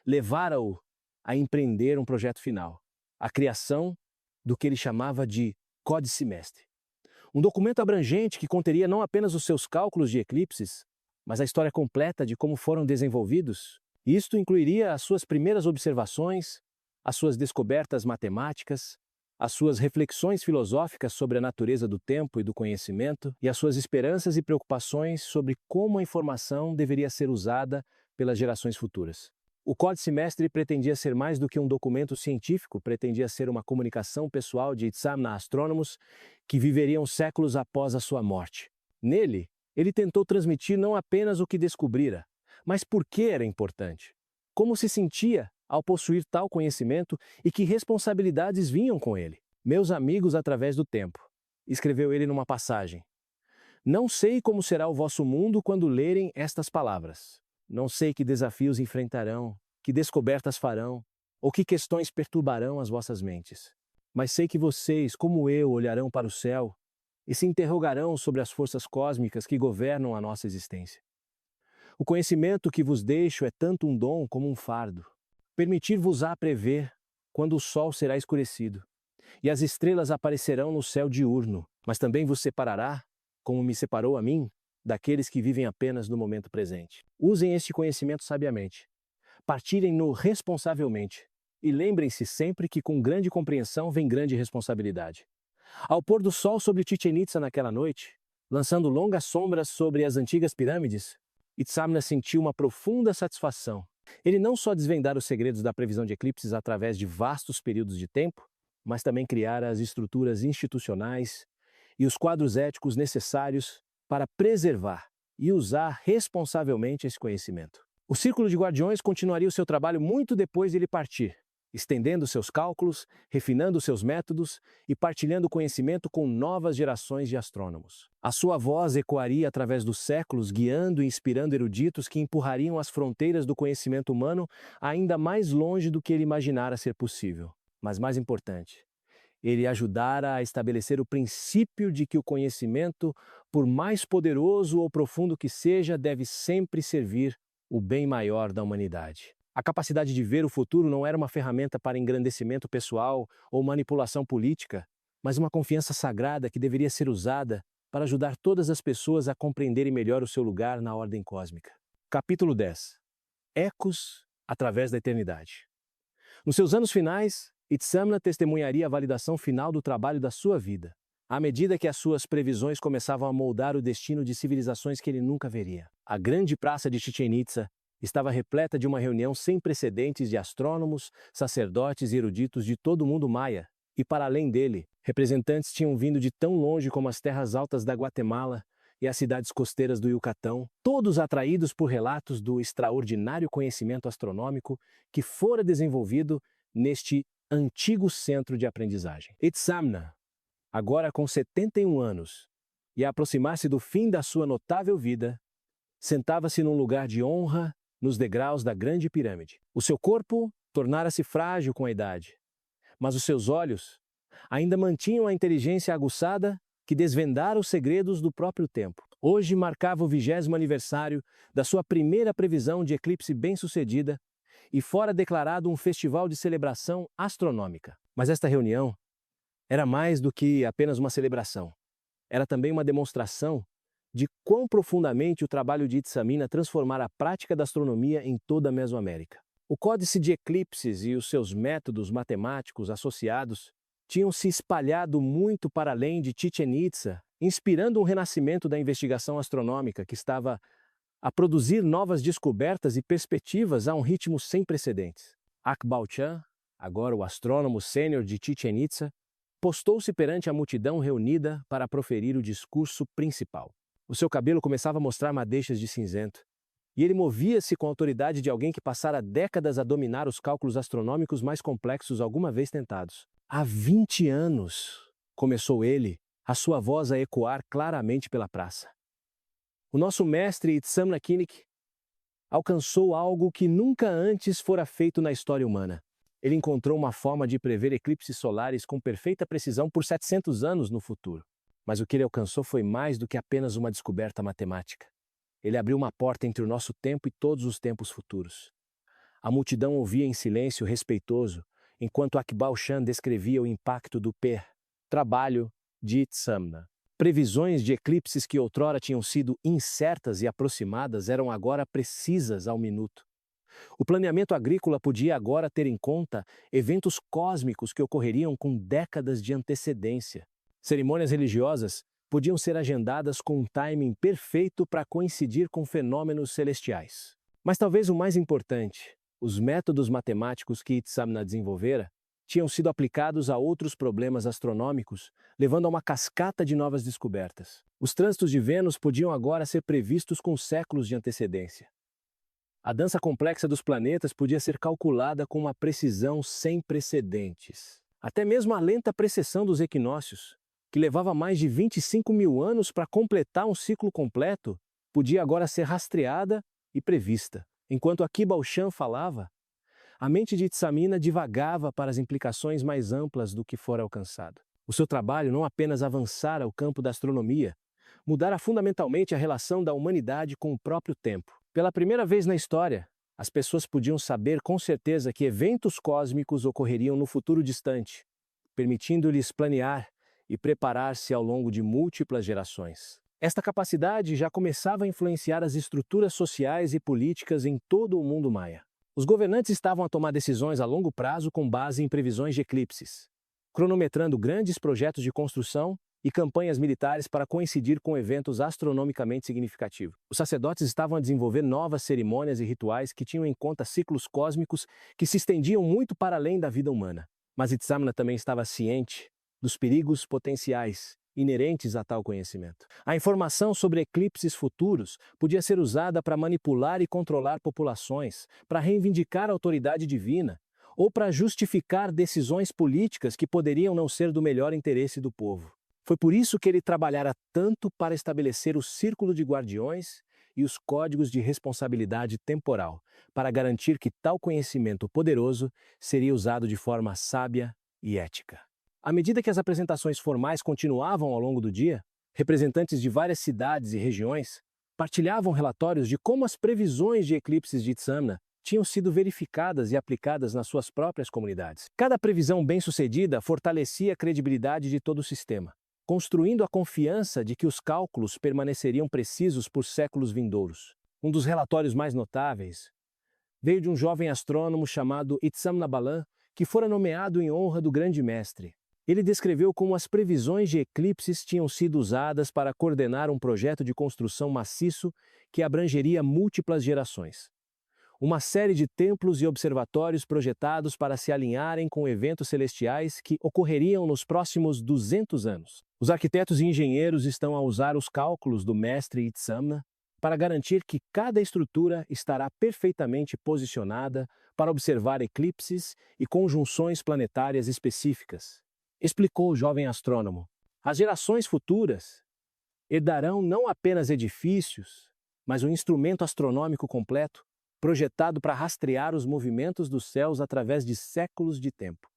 levara-o a empreender um projeto final, a criação do que ele chamava de Códice Mestre. Um documento abrangente que conteria não apenas os seus cálculos de eclipses, mas a história completa de como foram desenvolvidos. Isto incluiria as suas primeiras observações, as suas descobertas matemáticas, as suas reflexões filosóficas sobre a natureza do tempo e do conhecimento e as suas esperanças e preocupações sobre como a informação deveria ser usada pelas gerações futuras. O Códice Mestre pretendia ser mais do que um documento científico, pretendia ser uma comunicação pessoal de Itzamna astrônomos que viveriam séculos após a sua morte. Nele, ele tentou transmitir não apenas o que descobrira, mas por que era importante, como se sentia ao possuir tal conhecimento e que responsabilidades vinham com ele. Meus amigos através do tempo, escreveu ele numa passagem. Não sei como será o vosso mundo quando lerem estas palavras. Não sei que desafios enfrentarão, que descobertas farão, ou que questões perturbarão as vossas mentes. Mas sei que vocês, como eu, olharão para o céu e se interrogarão sobre as forças cósmicas que governam a nossa existência. O conhecimento que vos deixo é tanto um dom como um fardo. Permitir-vos-á prever quando o sol será escurecido, e as estrelas aparecerão no céu diurno, mas também vos separará, como me separou a mim, daqueles que vivem apenas no momento presente. Usem este conhecimento sabiamente. Partilhem-no responsavelmente. E lembrem-se sempre que com grande compreensão vem grande responsabilidade. Ao pôr do sol sobre Chichén Itzá naquela noite, lançando longas sombras sobre as antigas pirâmides, Itzamna sentiu uma profunda satisfação. Ele não só desvendara os segredos da previsão de eclipses através de vastos períodos de tempo, mas também criara as estruturas institucionais e os quadros éticos necessários para preservar e usar responsavelmente esse conhecimento. O Círculo de Guardiões continuaria o seu trabalho muito depois de ele partir, estendendo seus cálculos, refinando seus métodos e partilhando conhecimento com novas gerações de astrônomos. A sua voz ecoaria através dos séculos, guiando e inspirando eruditos que empurrariam as fronteiras do conhecimento humano ainda mais longe do que ele imaginara ser possível. Mas mais importante, ele ajudara a estabelecer o princípio de que o conhecimento, por mais poderoso ou profundo que seja, deve sempre servir o bem maior da humanidade. A capacidade de ver o futuro não era uma ferramenta para engrandecimento pessoal ou manipulação política, mas uma confiança sagrada que deveria ser usada para ajudar todas as pessoas a compreenderem melhor o seu lugar na ordem cósmica. Capítulo 10. Ecos através da eternidade. Nos seus anos finais, Itzamna testemunharia a validação final do trabalho da sua vida, à medida que as suas previsões começavam a moldar o destino de civilizações que ele nunca veria. A grande praça de Chichén Itzá estava repleta de uma reunião sem precedentes de astrônomos, sacerdotes e eruditos de todo o mundo maia, e para além dele, representantes tinham vindo de tão longe como as terras altas da Guatemala e as cidades costeiras do Yucatão, todos atraídos por relatos do extraordinário conhecimento astronômico que fora desenvolvido neste antigo centro de aprendizagem. Itzamna, agora com 71 anos, e a aproximar-se do fim da sua notável vida, sentava-se num lugar de honra nos degraus da grande pirâmide. O seu corpo tornara-se frágil com a idade, mas os seus olhos ainda mantinham a inteligência aguçada que desvendara os segredos do próprio tempo. Hoje marcava o 20º aniversário da sua primeira previsão de eclipse bem-sucedida e fora declarado um festival de celebração astronômica. Mas esta reunião era mais do que apenas uma celebração. Era também uma demonstração de quão profundamente o trabalho de Itzamna transformara a prática da astronomia em toda a Mesoamérica. O Códice de Eclipses e os seus métodos matemáticos associados tinham se espalhado muito para além de Chichén Itzá, inspirando um renascimento da investigação astronômica que estava a produzir novas descobertas e perspectivas a um ritmo sem precedentes. Akbal Chan, agora o astrônomo sênior de Chichén Itzá, postou-se perante a multidão reunida para proferir o discurso principal. O seu cabelo começava a mostrar madeixas de cinzento, e ele movia-se com a autoridade de alguém que passara décadas a dominar os cálculos astronômicos mais complexos alguma vez tentados. Há 20 anos, começou ele, a sua voz a ecoar claramente pela praça. O nosso mestre Itzamna Kinnick alcançou algo que nunca antes fora feito na história humana. Ele encontrou uma forma de prever eclipses solares com perfeita precisão por 700 anos no futuro. Mas o que ele alcançou foi mais do que apenas uma descoberta matemática. Ele abriu uma porta entre o nosso tempo e todos os tempos futuros. A multidão ouvia em silêncio respeitoso, enquanto Akbal Chan descrevia o impacto do trabalho de Itzamna. Previsões de eclipses que outrora tinham sido incertas e aproximadas eram agora precisas ao minuto. O planeamento agrícola podia agora ter em conta eventos cósmicos que ocorreriam com décadas de antecedência. Cerimônias religiosas podiam ser agendadas com um timing perfeito para coincidir com fenômenos celestiais. Mas talvez o mais importante, Os métodos matemáticos que Itzamna desenvolvera tinham sido aplicados a outros problemas astronômicos, levando a uma cascata de novas descobertas. Os trânsitos de Vênus podiam agora ser previstos com séculos de antecedência. A dança complexa dos planetas podia ser calculada com uma precisão sem precedentes. Até mesmo a lenta precessão dos equinócios, que levava mais de 25 mil anos para completar um ciclo completo, podia agora ser rastreada e prevista. Enquanto Akiba Al-Shan falava, a mente de Itzamna divagava para as implicações mais amplas do que fora alcançado. O seu trabalho não apenas avançara o campo da astronomia, mudara fundamentalmente a relação da humanidade com o próprio tempo. Pela primeira vez na história, as pessoas podiam saber com certeza que eventos cósmicos ocorreriam no futuro distante, permitindo-lhes planear e preparar-se ao longo de múltiplas gerações. Esta capacidade já começava a influenciar as estruturas sociais e políticas em todo o mundo maia. Os governantes estavam a tomar decisões a longo prazo com base em previsões de eclipses, cronometrando grandes projetos de construção e campanhas militares para coincidir com eventos astronomicamente significativos. Os sacerdotes estavam a desenvolver novas cerimônias e rituais que tinham em conta ciclos cósmicos que se estendiam muito para além da vida humana. Mas Itzamna também estava ciente dos perigos potenciais inerentes a tal conhecimento. A informação sobre eclipses futuros podia ser usada para manipular e controlar populações, para reivindicar a autoridade divina, ou para justificar decisões políticas que poderiam não ser do melhor interesse do povo. Foi por isso que ele trabalhara tanto para estabelecer o círculo de guardiões e os códigos de responsabilidade temporal, para garantir que tal conhecimento poderoso seria usado de forma sábia e ética. À medida que as apresentações formais continuavam ao longo do dia, representantes de várias cidades e regiões partilhavam relatórios de como as previsões de eclipses de Itzamna tinham sido verificadas e aplicadas nas suas próprias comunidades. Cada previsão bem-sucedida fortalecia a credibilidade de todo o sistema, construindo a confiança de que os cálculos permaneceriam precisos por séculos vindouros. Um dos relatórios mais notáveis veio de um jovem astrônomo chamado Itzamna Balan, que fora nomeado em honra do grande mestre. Ele descreveu como as previsões de eclipses tinham sido usadas para coordenar um projeto de construção maciço que abrangeria múltiplas gerações. Uma série de templos e observatórios projetados para se alinharem com eventos celestiais que ocorreriam nos próximos 200 anos. Os arquitetos e engenheiros estão a usar os cálculos do mestre Itzamna para garantir que cada estrutura estará perfeitamente posicionada para observar eclipses e conjunções planetárias específicas. Explicou o jovem astrônomo. As gerações futuras herdarão não apenas edifícios, mas um instrumento astronômico completo, projetado para rastrear os movimentos dos céus através de séculos de tempo.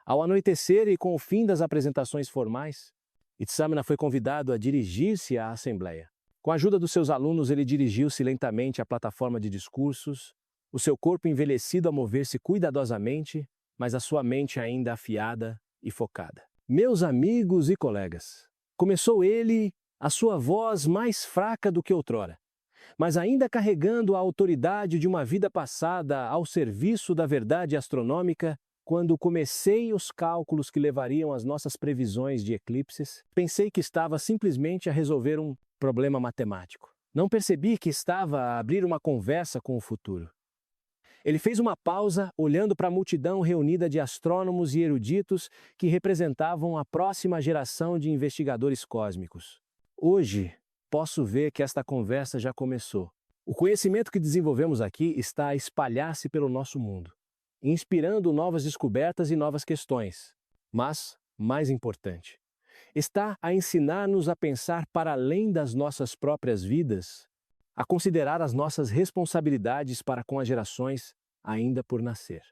Ao anoitecer e com o fim das apresentações formais, Itzamna foi convidado a dirigir-se à Assembleia. Com a ajuda dos seus alunos, ele dirigiu-se lentamente à plataforma de discursos, o seu corpo envelhecido a mover-se cuidadosamente, mas a sua mente ainda afiada e focada. Meus amigos e colegas, começou ele, a sua voz mais fraca do que outrora, mas ainda carregando a autoridade de uma vida passada ao serviço da verdade astronômica. Quando comecei os cálculos que levariam às nossas previsões de eclipses, pensei que estava simplesmente a resolver um problema matemático. Não percebi que estava a abrir uma conversa com o futuro. Ele fez uma pausa, olhando para a multidão reunida de astrônomos e eruditos que representavam a próxima geração de investigadores cósmicos. Hoje, posso ver que esta conversa já começou. O conhecimento que desenvolvemos aqui está a espalhar-se pelo nosso mundo, inspirando novas descobertas e novas questões. Mas, mais importante, está a ensinar-nos a pensar para além das nossas próprias vidas, a considerar as nossas responsabilidades para com as gerações ainda por nascer.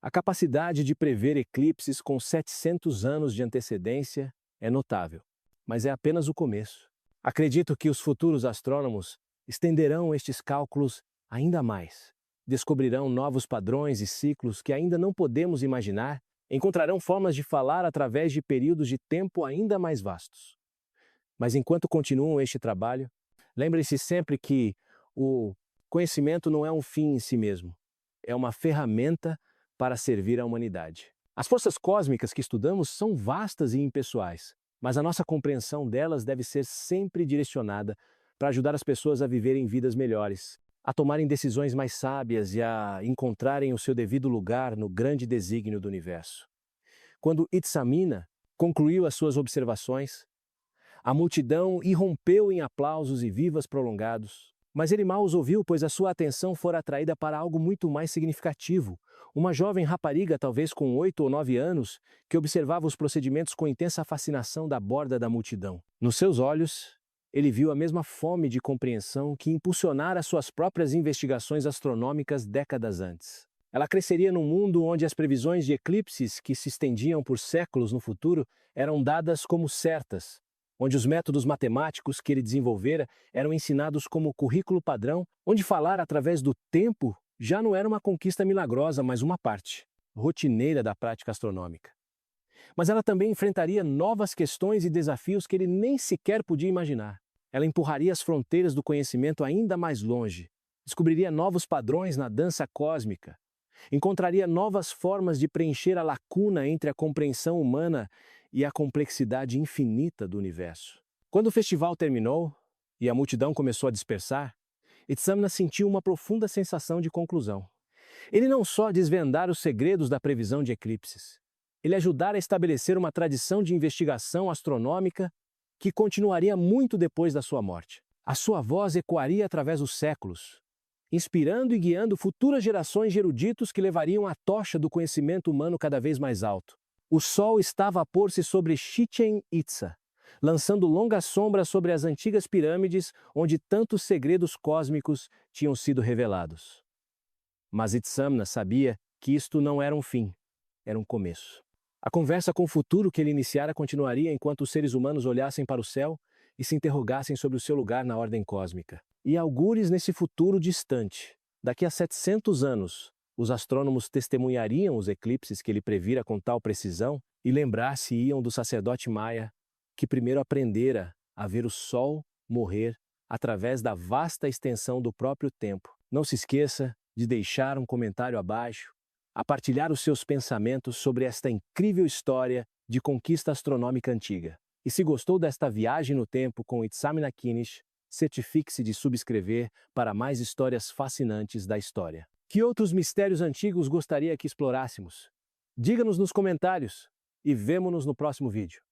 A capacidade de prever eclipses com 700 anos de antecedência é notável, mas é apenas o começo. Acredito que os futuros astrônomos estenderão estes cálculos ainda mais. Descobrirão novos padrões e ciclos que ainda não podemos imaginar, encontrarão formas de falar através de períodos de tempo ainda mais vastos. Mas enquanto continuam este trabalho, lembre-se sempre que o conhecimento não é um fim em si mesmo, é uma ferramenta para servir à humanidade. As forças cósmicas que estudamos são vastas e impessoais, mas a nossa compreensão delas deve ser sempre direcionada para ajudar as pessoas a viverem vidas melhores, a tomarem decisões mais sábias e a encontrarem o seu devido lugar no grande desígnio do universo. Quando Itzamina concluiu as suas observações, a multidão irrompeu em aplausos e vivas prolongados. Mas ele mal os ouviu, pois a sua atenção fora atraída para algo muito mais significativo. Uma jovem rapariga, talvez com 8 ou 9 anos, que observava os procedimentos com intensa fascinação da borda da multidão. Nos seus olhos, ele viu a mesma fome de compreensão que impulsionara suas próprias investigações astronômicas décadas antes. Ela cresceria num mundo onde as previsões de eclipses que se estendiam por séculos no futuro eram dadas como certas, onde os métodos matemáticos que ele desenvolvera eram ensinados como currículo padrão, onde falar através do tempo já não era uma conquista milagrosa, mas uma parte rotineira da prática astronômica. Mas ela também enfrentaria novas questões e desafios que ele nem sequer podia imaginar. Ela empurraria as fronteiras do conhecimento ainda mais longe, descobriria novos padrões na dança cósmica, encontraria novas formas de preencher a lacuna entre a compreensão humana e a complexidade infinita do universo. Quando o festival terminou e a multidão começou a dispersar, Itzamna sentiu uma profunda sensação de conclusão. Ele não só desvendara os segredos da previsão de eclipses, ele ajudara a estabelecer uma tradição de investigação astronômica que continuaria muito depois da sua morte. A sua voz ecoaria através dos séculos, inspirando e guiando futuras gerações de eruditos que levariam a tocha do conhecimento humano cada vez mais alto. O sol estava a pôr-se sobre Chichén Itzá, lançando longas sombras sobre as antigas pirâmides onde tantos segredos cósmicos tinham sido revelados. Mas Itzamna sabia que isto não era um fim, era um começo. A conversa com o futuro que ele iniciara continuaria enquanto os seres humanos olhassem para o céu e se interrogassem sobre o seu lugar na ordem cósmica. E algures nesse futuro distante, daqui a 700 anos, os astrônomos testemunhariam os eclipses que ele previra com tal precisão e lembrar-se-iam do sacerdote maia, que primeiro aprendera a ver o sol morrer através da vasta extensão do próprio tempo. Não se esqueça de deixar um comentário abaixo, a partilhar os seus pensamentos sobre esta incrível história de conquista astronômica antiga. E se gostou desta viagem no tempo com Itzamna Kinish, certifique-se de subscrever para mais histórias fascinantes da história. Que outros mistérios antigos gostaria que explorássemos? Diga-nos nos comentários e vemo-nos no próximo vídeo.